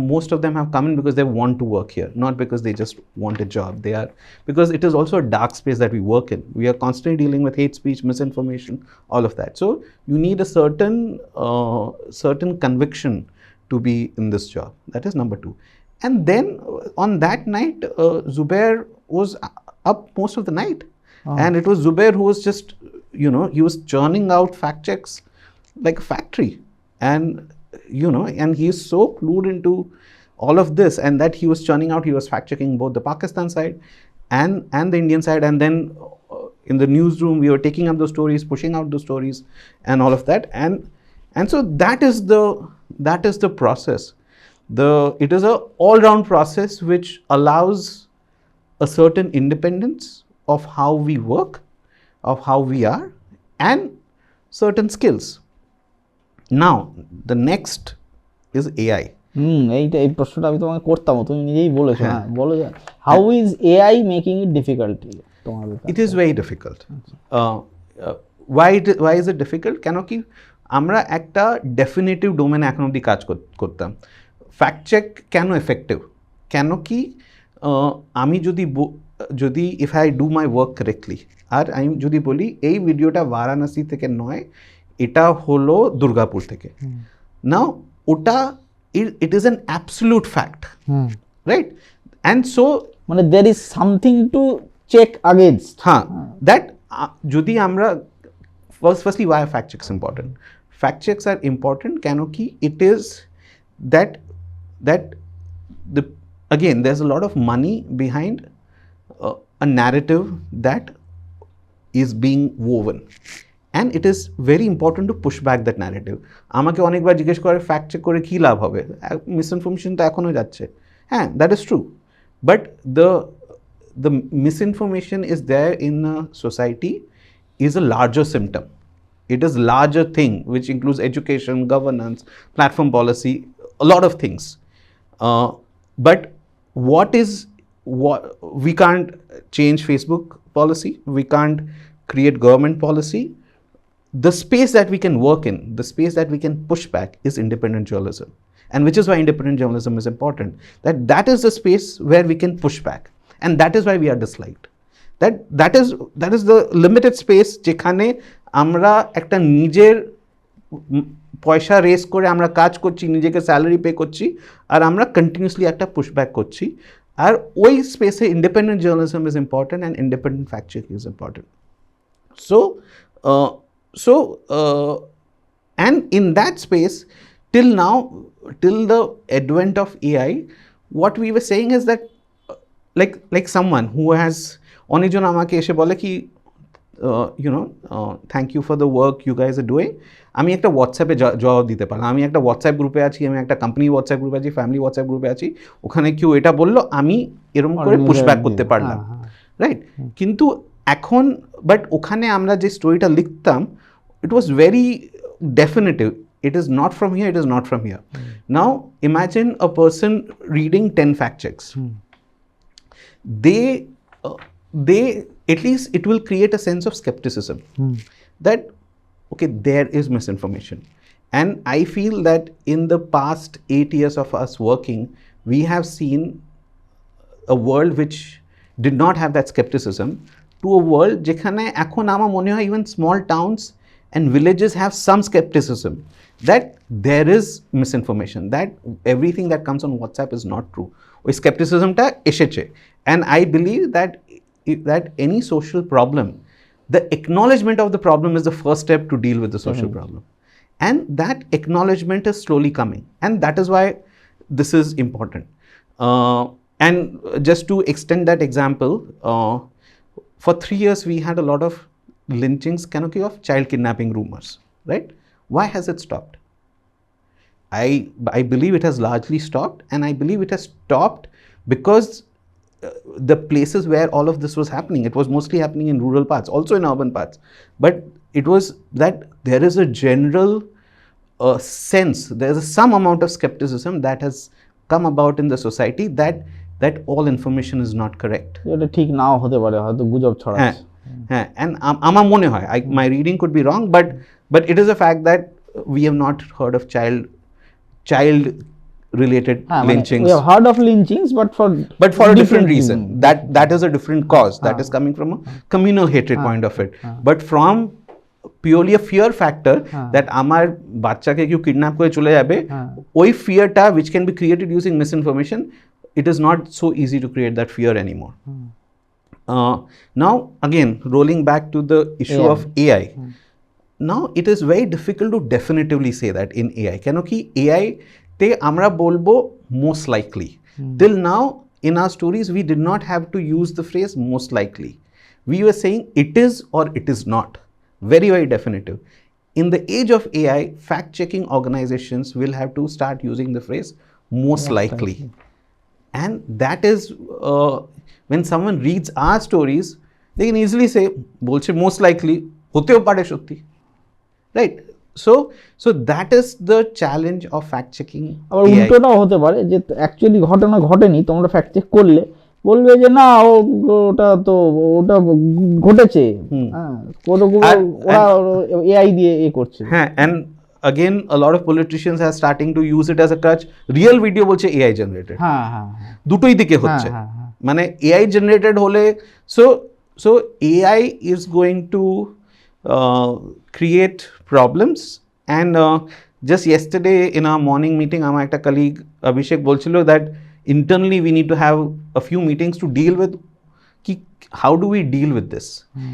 most of them have come in because they want to work here, not because they just want a job. Because it is also a dark space that we work in. We are constantly dealing with hate speech, misinformation, all of that. So you need a certain conviction to be in this job. That is number 2. And then on that night, Zubair was up most of the night. And it was Zubair who was just, he was churning out fact checks like a factory. And and he is so clued into all of this, and that he was churning out, he was fact checking both the Pakistan side and the Indian side, and then in the newsroom we were taking up those stories, pushing out those stories and all of that. And so that is the process. It is a all-round process which allows a certain independence of how we work, of how we are, and certain skills. Now the next is AI. এই প্রশ্নটা আমি তোমাকে করতাম, তুমি নিজেই বলেছো. হ্যাঁ, বলো যে how is AI making it difficult তোমার? It is very difficult. why is it difficult? কেন কি আমরা একটা ডেফিনেটিভ ডোমেনে এখন অবধি কাজ করতাম. ফ্যাক্ট চেক কেন এফেক্টিভ? কেন কি আমি যদি if I do my work correctly, আর আমি যদি বলি এই ভিডিওটা বারাণসী থেকে নয়, এটা হলো দুর্গাপুর থেকে, নাও ওটা it is an absolute fact, right? And so মানে there is something to check against. হ্যাঁ, দ্যাট যদি আমরা firstly why fact checks important? Fact checks are important কেন কি it is that the again there's a lot of money behind a narrative that is being woven, and it is very important to push back that narrative. আমাকে অনেকবার জিজ্ঞেস করে fact check করে কী লাভ হবে, misinformation তো এখনও যাচ্ছে। হ্যাঁ, that is true, but the misinformation is there in a society is a larger symptom. It is larger thing which includes education, governance, platform policy, a lot of things. But what we can't change Facebook policy, we can't create government policy. The space that we can work in, the space that we can push back is independent journalism, and which is why independent journalism is important. That is the space where we can push back, and that is why we are disliked. That is the limited space যেখানে আমরা একটা নিজের পয়সা race করে আমরা কাজ করছি, নিজেকে স্যালারি পে করছি, আর আমরা কন্টিনিউসলি একটা পুশব্যাক করছি। আর ওই স্পেসে independent journalism is important and independent fact check is important. So and in that space, till now, till the advent of AI, what we were saying is that like someone who has অনেকজন আমাকে এসে বলে কি thank you for the work you guys are doing. আমি একটা হোয়াটসঅ্যাপে জবাব দিতে পারলাম, আমি একটা হোয়াটসঅ্যাপ গ্রুপে আছি, আমি একটা কোম্পানি হোয়াটসঅ্যাপ গ্রুপে আছি, ফ্যামিলি হোয়াটসঅ্যাপ গ্রুপে আছি, ওখানে কেউ এটা বললো, আমি এরকম করে পুশব্যাক করতে পারলাম, রাইট? কিন্তু এখন বাট ওখানে আমরা যে স্টোরিটা লিখতাম, it was very definitive. It is not from here, it is not from here. Now imagine a person reading 10 fact checks. They at least it will create a sense of skepticism that okay, there is misinformation. And I feel that in the past 8 years of us working, we have seen a world which did not have that skepticism to a world যেখানে এখন আমার মনে হয় even small towns and villages have some skepticism that there is misinformation, that everything that comes on WhatsApp is not true. ওই skepticismটা এসেছে, and I believe that any social problem, the acknowledgement of the problem is the first step to deal with the social problem, and that acknowledgement is slowly coming, and that is why this is important. And just to extend that example, for 3 years we had a lot of lynchings of child kidnapping rumors, right? Why has it stopped? I believe it has largely stopped, and I believe it has stopped because the places where all of this was happening, it was mostly happening in rural parts, also in urban parts, but it was that there is a general sense, there is some amount of skepticism that has come about in the society that all information is not correct. এটা ঠিক নাও হতে পারে, হয়তো গুজব ছড়াচ্ছে। হ্যাঁ, and আমার মনে হয়, my reading could be wrong, but it is a fact that we have not heard of child related lynchings. We have heard of lynchings, but for a different reason. That is a different cause. That is coming from a communal hatred point of it. But from purely a fear factor that আমার বাচ্চাকে কেউ kidnap করে চলে যাবে, ওই ফিয়ারটা which can be created using misinformation, it is not so easy to create that fear anymore. Now again, rolling back to the issue of AI. Now it is very difficult to definitively say that in AI. কেন কি AI তে আমরা বলবো most likely. Till now in our stories we did not have to use the phrase most likely. We were saying it is or it is not. Very, very definitive. In the age of AI, fact-checking organizations will have to start using the phrase most likely. And that is when someone reads our stories, they can easily say bolche most likely hoteo pare shotti, right? So that is the challenge of fact checking. আবার উল্টোটাও হতে পারে যে actually ঘটনা ঘটেনি, তোমরা fact check করলে বলবে যে না ওটা ঘটেছে, হ্যাঁ ওরা এআই দিয়ে করছে। হ্যাঁ, and again a lot of politicians are starting to use it as a crutch. Real video বলছে AI generated, হ্যাঁ, দুটোই দিকে হচ্ছে, মানে AI generated হলে, so So AI is going to create problems, and just yesterday in our morning meeting, আমার একটা colleague Abhishek বলছিল that internally we need to have a few meetings to deal with how do we deal with this.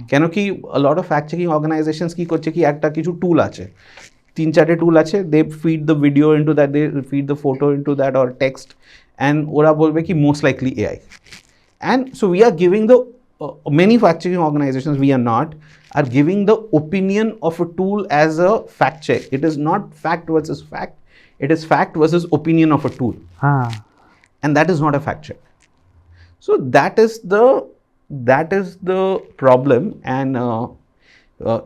কেন কি a lot of fact checking organizations কি করছে কি একটা কিছু tool আছে, 3-4 tool আছে, they feed the video into that, they feed the photo into that or text, and ওরা বলবে কি most likely AI. And so we are giving the many fact checking organizations, we are not, are giving the opinion of a tool as a fact check. It is not fact versus fact, it is fact versus opinion of a tool. And that is not a fact check. So that is the problem, and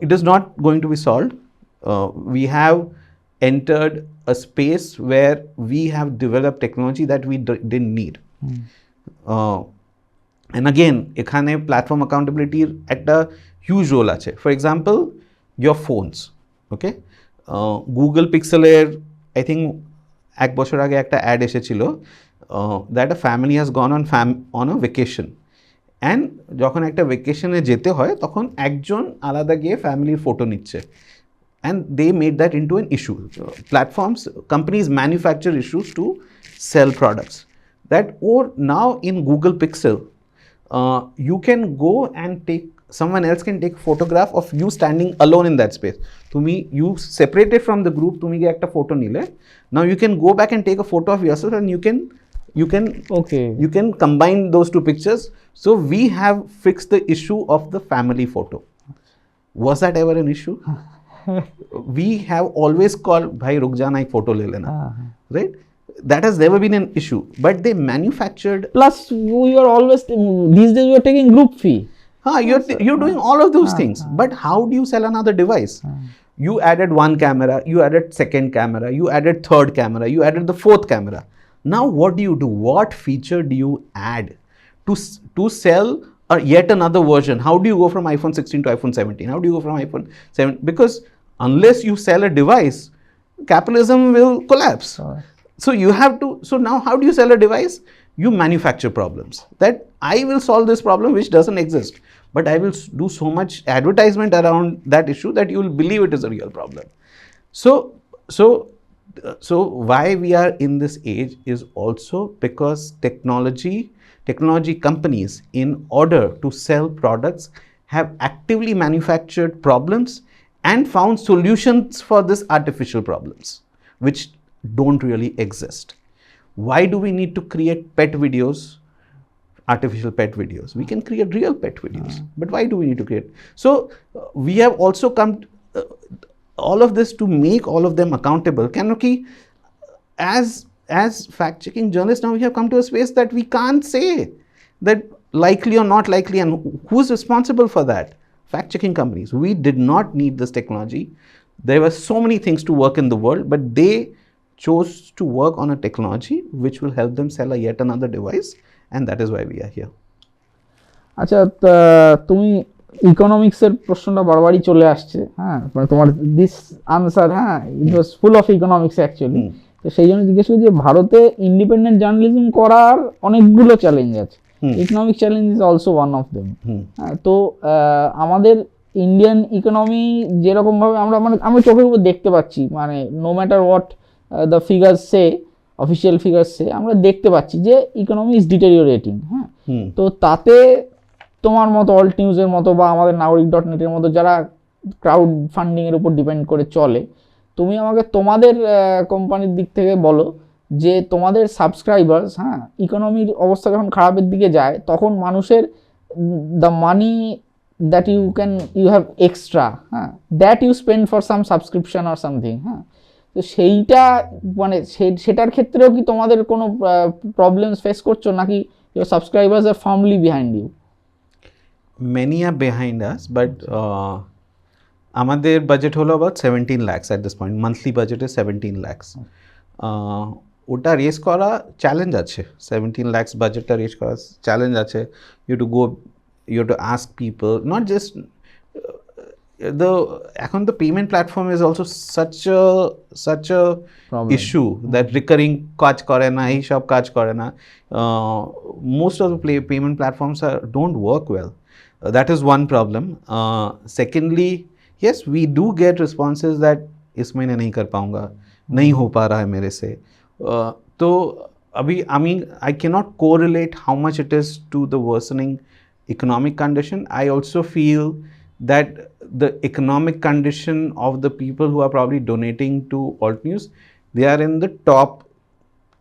it is not going to be solved. We have entered a space where we have developed technology that we didn't need. And again, এখানে platform accountability একটা huge role আছে. For example, your phones, okay? Google Pixel এর I think এক বছর আগে একটা ad এসেছিল that a family has gone on a vacation. And যখন একটা ভেকেশনে যেতে হয় তখন একজন আলাদা গিয়ে ফ্যামিলির ফটো নিচ্ছে, and they made that into an issue. Platforms, companies manufacture issues to sell products. That or now in Google Pixel, you can go and someone else can take photograph of you standing alone in that space. You separated from the group, তুমি গিয়ে একটা photo নিলে, now you can go back and take a photo of yourself, and you can combine those two pictures. So we have fixed the issue of the family photo. Was that ever an issue? We have always called bhai ruk jana ek photo le lena, right? That has never been an issue, but they manufactured. Plus we are always, these days we are taking group fee. You're doing all of those things, but how do you sell another device? You added one camera, you added second camera, you added third camera, you added the fourth camera. Now what do you do? What feature do you add to sell yet another version? How do you go from iPhone 16 to iPhone 17? How do you go from iPhone 7? Because unless you sell a device, capitalism will collapse. So you have to, so now how do you sell a device? You manufacture problems. That I will solve this problem which doesn't exist, but I will do so much advertisement around that issue that you will believe it is a real problem. So why we are in this age is also because technology companies, in order to sell products, have actively manufactured problems and found solutions for these artificial problems which don't really exist. Why do we need to create pet videos, artificial pet videos? We can create real pet videos, but why do we need to create? So we have also come all of this to make all of them accountable. Kanoki, as fact checking journalists, now we have come to a space that we can't say that likely or not likely, and who's responsible for that? Fact checking companies. We did not need this technology. There were so many things to work in the world, but they chose to work on a technology which will help them sell a yet another device, and that is why we are here. আচ্ছা, তুমি ইকোনমিক্সের প্রশ্নটা বারবারই চলে আসছে, হ্যাঁ, মানে তোমার this answer, হ্যাঁ, ইট ওয়াজ ফুল অফ ইকোনমিক্স অ্যাকচুয়ালি। তো সেই জন্য জিজ্ঞেস করি যে ভারতে ইন্ডিপেন্ডেন্ট জার্নালিজম করার অনেকগুলো চ্যালেঞ্জ আছে, economic challenge is also one of them. তো আমাদের ইন্ডিয়ান ইকোনমি যেরকমভাবে আমরা চোখের উপর দেখতে পাচ্ছি, মানে no matter what the figures say, official figures say, আমরা দেখতে পাচ্ছি যে ইকোনমি ইজ ডিটেরিওরেটিং। হ্যাঁ, তো তাতে তোমার মতো অল্ট নিউজের মতো বা আমাদের নাগরিক.নেটের মতো যারা ক্রাউড ফান্ডিংয়ের উপর ডিপেন্ড করে চলে, তুমি আমাকে তোমাদের কোম্পানির দিক থেকে বলো যে তোমাদের সাবস্ক্রাইবার্স, হ্যাঁ, ইকোনমির অবস্থা যখন খারাপের দিকে যায় তখন মানুষের the money that you have extra, হ্যাঁ, that you spend for some subscription or something, হ্যাঁ, তো সেইটা মানে সেটার ক্ষেত্রেও কি তোমাদের কোনো প্রবলেমস ফেস করছো, নাকি your subscribers are firmly behind you? Many are behind us, but আমাদের বাজেট হলো about 17 lakhs at this point. Monthly budget is 17 lakhs. ওটা রেজ করা চ্যালেঞ্জ আছে, 17 lakhs বাজেটটা রেজ করা চ্যালেঞ্জ আছে। You have to ask people, not just এখন the payment platform is also such a issue that recurring কাজ করে না, এই সব কাজ করে না। Most of the payment platforms don't work well. That is one problem. Secondly, yes, we do get responses that इस महीने नहीं कर पाऊंगा, नहीं हो पा रहा है मेरे से. तो अभी I mean I cannot correlate how much it is to the worsening economic condition. I also feel that the economic condition of the people who are probably donating to alt news, they are in the top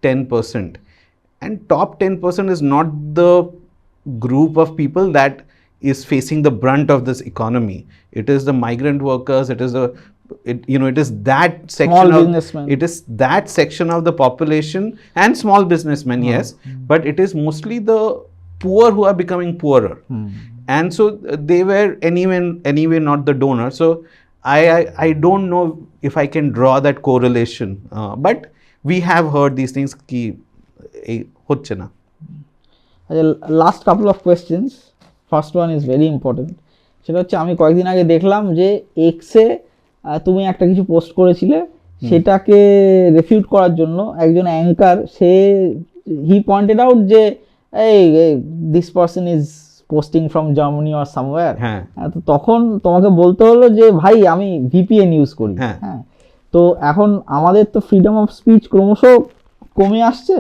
10%, and top 10% is not the group of people that is facing the brunt of this economy. It is the migrant workers, it is it is that section Small of businessmen. it is that section of the population, and small businessmen, yes, but it is mostly the poor who are becoming poorer. And so they were anyway not the donor. So I don't know if I can draw that correlation, but we have heard these things ki hocche na. Last couple of questions, first one is very important. সেটা হচ্ছে আমি কয়েকদিন আগে দেখলাম যে এক্সে তুমি একটা কিছু পোস্ট করেছিলে, সেটাকে রেফিউট করার জন্য একজন অ্যাঙ্কার হি পয়েন্টেড আউট যে এই this person is posting from Germany or somewhere. তো তখন তোমাকে বলতে হলো যে ভাই আমি ভিপিএন ইউজ করি। হ্যাঁ, তো এখন আমাদের তো ফ্রিডম অফ স্পিচ ক্রমশ কমে আসছে,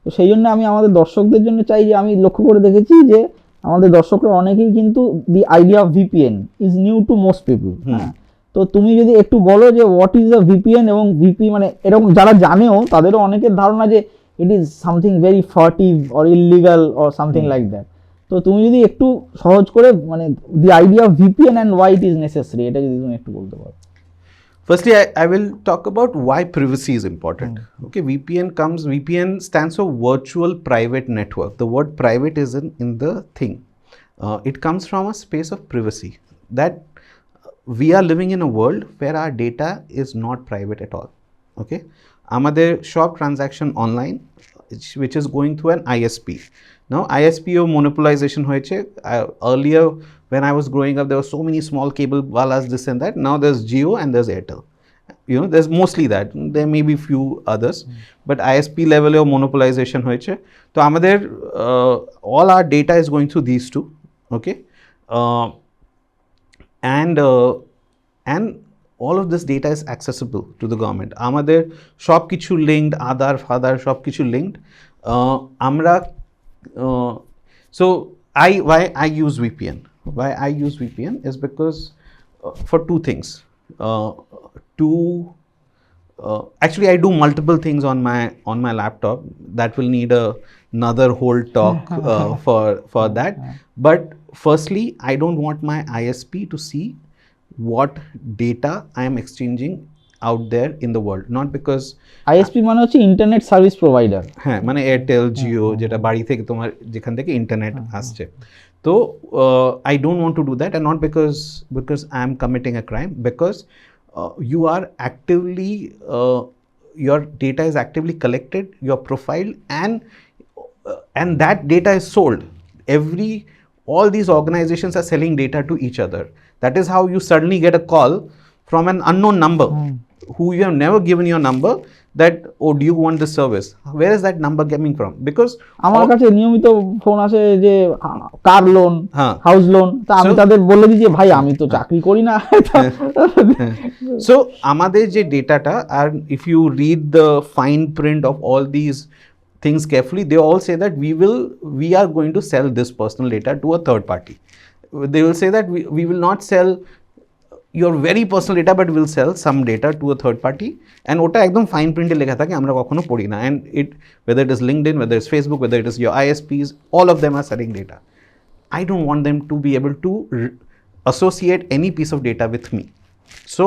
তো সেই জন্য আমি আমাদের দর্শকদের জন্য চাই যে আমি লক্ষ্য করে দেখেছি যে আমাদের দর্শকরা অনেকেই কিন্তু the idea of VPN is new to most people. হ্যাঁ, তো তুমি যদি একটু বলো যে হোয়াট ইজ আ ভিপিএন, এবং ভিপি মানে এরকম যারা জানেও তাদেরও অনেকের ধারণা যে it is something very furtive or illegal or something like that. তো তুমি যদি একটু সহজ করে মানে the idea of VPN and why it is necessary, এটা যদি তুমি একটু বলতে পারো। Firstly, I will talk about why privacy is important. Okay, VPN stands for Virtual Private Network. The word private is in the thing. It comes from a space of privacy, that we are living in a world where our data is not private at all. Okay, আমাদের সব transaction online, which is going through an ISP. Now ISP or monopolization হয়েছে. Earlier when I was growing up, there were so many small cable walas, this and that. Now there's Jio and there's Airtel. There's mostly that. There may be few others, but ISP level of monopolization হয়েছে. তো আমাদের all our data is going through these two. Okay, and all of this data is accessible to the government. আমাদের সব কিছু linked, আধার father সব কিছু linked. আমরা so why I use VPN. Why I use VPN is because for two things. Actually, I do multiple things on my laptop that will need another whole talk for that. But firstly, I don't want my ISP to see what data I am exchanging out there in the world. Not because ISP মানে হচ্ছে internet service provider. হ্যাঁ, মানে Airtel, Jio, যেটা বাড়ি থেকে তোমার যেখান থেকে ইন্টারনেট আসছে। তো I don't want to do that, and not because I am committing a crime, because you are actively your data is actively collected, your profile, and that data is sold. All these organizations are selling data to each other. That is how you suddenly get a call from an unknown number who you have never given your number, that do you want this service? Where is that number coming from? Because আমার কাছে নিয়মিত phone আসে যে car loan, house loan, তা আমি তাদের বলে দিই যে ভাই আমি তো চাকরি করি না। So আমাদের যে ডেটাটা, আর if you read the fine print of all these things carefully, they all say that we are going to sell this personal data to a third party. They will say that we will not sell your very personal data, but will sell some data to a third party, and ওটা একদম fine প্রিন্টে লেখা থাকে, আমরা কখনো পড়ি না। And whether it is LinkedIn, whether it's Facebook, whether it is your ISPs, all of them are selling data. I don't want them to be able to associate any piece of data with me. So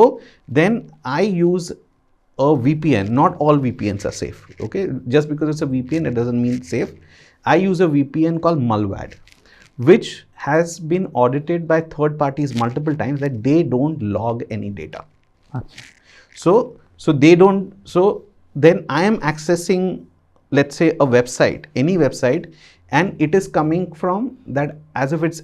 then I use a VPN. Not all VPNs are safe. Okay, just because it's a VPN, it doesn't mean safe. I use a VPN called Malware, which has been audited by third parties multiple times that they don't log any data. So they don't. So then I am accessing, let's say, a website, any website, and it is coming from that as if it's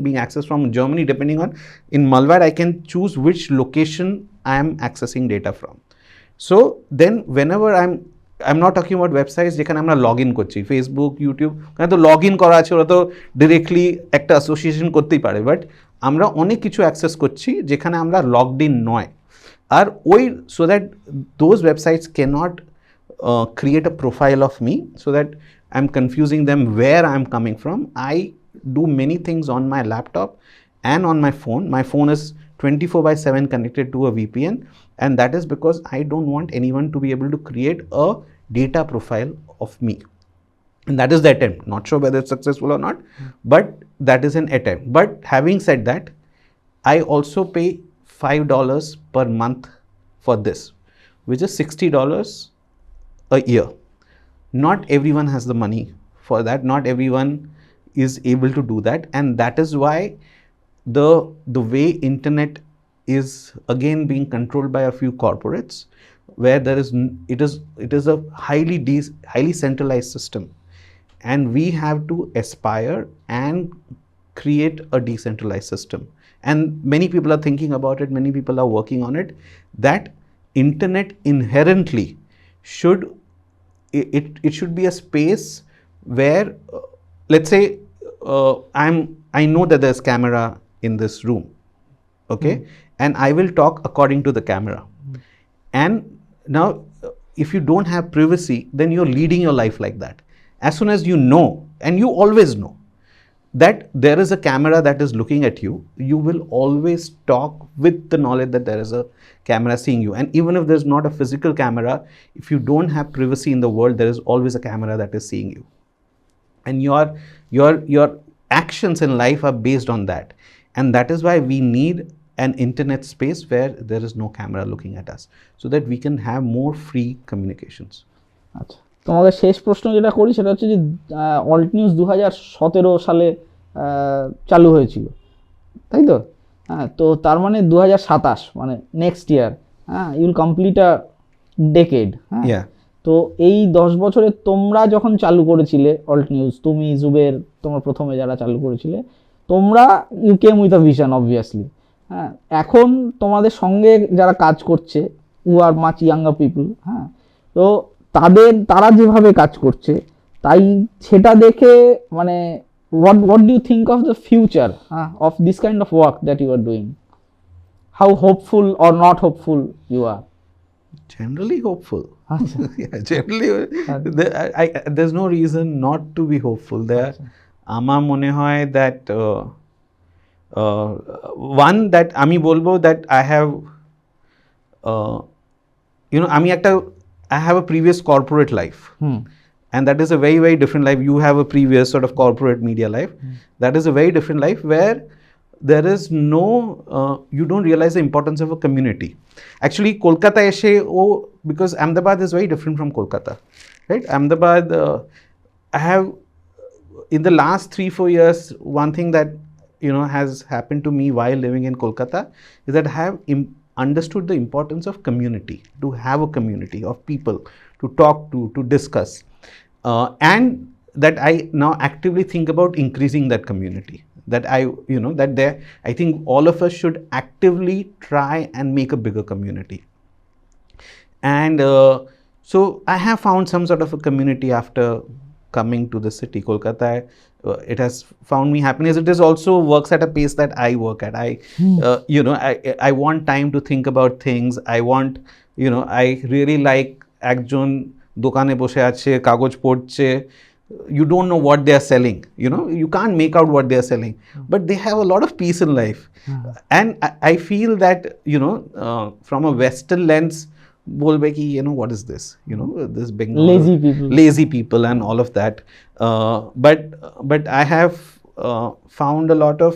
being accessed from Germany. Depending on, in Malware, I can choose which location I am accessing data from. So then whenever I'm I am not talking about websites যেখানে আমরা log in করছি, Facebook, YouTube, ওখানে তো log in করা আছে, ওরা তো directly একটা অ্যাসোসিয়েশন করতেই পারে, বাট আমরা অনেক কিছু অ্যাক্সেস করছি যেখানে আমরা লগড ইন নয়। আর ওই so that those websites can't create a profile of me so that I'm confusing them where I'm coming from. I do many things on my laptop and on my phone. My phone is 24/7 connected to a VPN, and that is because I don't want anyone to be able to create a data profile of me. And that is the attempt. Not sure whether it's successful or not, but that is an attempt. But having said that, I also pay $5 per month for this, which is $60 a year. Not everyone has the money for that. Not everyone is able to do that, and that is why the way internet is again being controlled by a few corporates, where there is it is a highly centralized system, and we have to aspire and create a decentralized system. And many people are thinking about it, many people are working on it, that internet inherently should it should be a space where let's say I know that there's camera in this room, okay, and I will talk according to the camera. And now if you don't have privacy, then you're leading your life like that. As soon as you know, and you always know that there is a camera that is looking at you, you will always talk with the knowledge that there is a camera seeing you. And even if there's not a physical camera, if you don't have privacy in the world, there is always a camera that is seeing you, and your actions in life are based on that. And that is why we need an internet space where there is no camera looking at us, so that we can have more free communications. আচ্ছা, তোমাদের শেষ প্রশ্ন যেটা করি সেটা হচ্ছে যে alt news 2017 সালে চালু হয়েছিল, তাই তো? হ্যাঁ, তো তার মানে 2027 মানে নেক্সট ইয়ার, হ্যাঁ, ইউল কমপ্লিট আ ডেকেড। হ্যাঁ, তো এই 10 বছরে তোমরা যখন চালু করেছিলে অল্ট নিউজ, তুমি, জুবের, তোমরা প্রথমে যারা চালু করেছিলে, তোমরা you came with a vision obviously. হ্যাঁ, এখন তোমাদের সঙ্গে যারা কাজ করছে, who are much younger people, হ্যাঁ, তো তারা যেভাবে কাজ করছে, তাই সেটা দেখে মানে what do you think of the future of this kind of work that you are doing? How hopeful or not hopeful you are? Generally hopeful. Yeah, generally there's no reason not to be hopeful. There আমার মনে হয় that one that আমি বলবো that I have I have a previous corporate life, and that is a very, very different life. You have a previous sort of corporate media life. That is a very different life where there is no you don't realize the importance of a community. Actually Kolkata eshe because Ahmedabad is very different from Kolkata, right? Ahmedabad I have in the last 3-4 years, one thing that has happened to me while living in Kolkata is that I have understood the importance of community, to have a community of people to talk to discuss, and that I now actively think about increasing that community. That I think all of us should actively try and make a bigger community. And so I have found some sort of a community after coming to the city, Kolkata. It has found me happiness. It is also works at a pace that I work at. I want time to think about things. I really like একজন দোকানে বসে আছে, কাগজ পড়ছে, you don't know what they are selling, you can't make out what they are selling, but they have a lot of peace in life. And I feel that from a Western lens bolbe ki what is this, this big lazy people and all of that, but I have found a lot of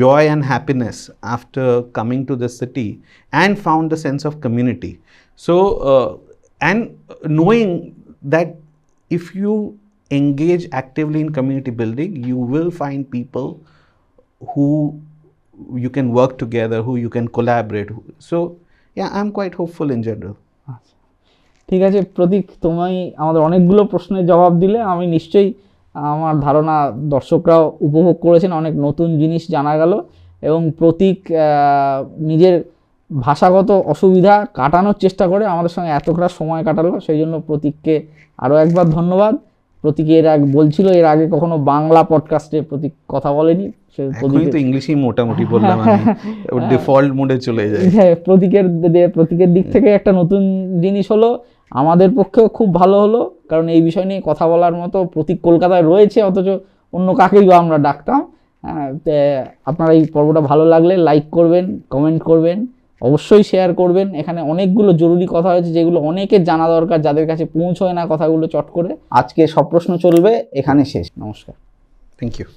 joy and happiness after coming to the city, and found the sense of community. So and knowing that if you engage actively in community building, you will find people who you can work together, who you can collaborate. So yeah, I'm quite hopeful in general. ঠিক আছে প্রতীক, তুমি আমাদের অনেকগুলো প্রশ্নের জবাব দিলে। আমি নিশ্চয়ই, আমার ধারণা দর্শকরাও উপভোগ করেছেন, অনেক নতুন জিনিস জানা গেল, এবং প্রতীক নিজের ভাষাগত অসুবিধা কাটানোর চেষ্টা করে আমাদের সঙ্গে এতটা সময় কাটালো, সেই জন্য প্রতীককে আরও একবার ধন্যবাদ। প্রতীক এর আগে বলছিল, এর আগে কখনো বাংলা পডকাস্টে প্রতীক কথা বলেনি, এখনই তো ইংলিশই মোটামুটি বললাম, আমি ডিফল্ট মোডে চলে যাই। হ্যাঁ, প্রতীকের দিক থেকে একটা নতুন জিনিস হলো, আমাদের পক্ষেও খুব ভালো হলো, কারণ এই বিষয় নিয়ে কথা বলার মতো প্রতীক কলকাতায় রয়েছে, অথচ অন্য কাকেই বা আমরা ডাকতাম। আপনারা এই পর্বটা ভালো লাগলে লাইক করবেন, কমেন্ট করবেন, অবশ্যই শেয়ার করবেন। এখানে অনেকগুলো জরুরি কথা হয়েছে যেগুলো অনেকের জানা দরকার, যাদের কাছে পৌঁছয় না কথাগুলো চট করে। আজকে সব প্রশ্ন চলবে এখানে শেষ। নমস্কার। Thank you.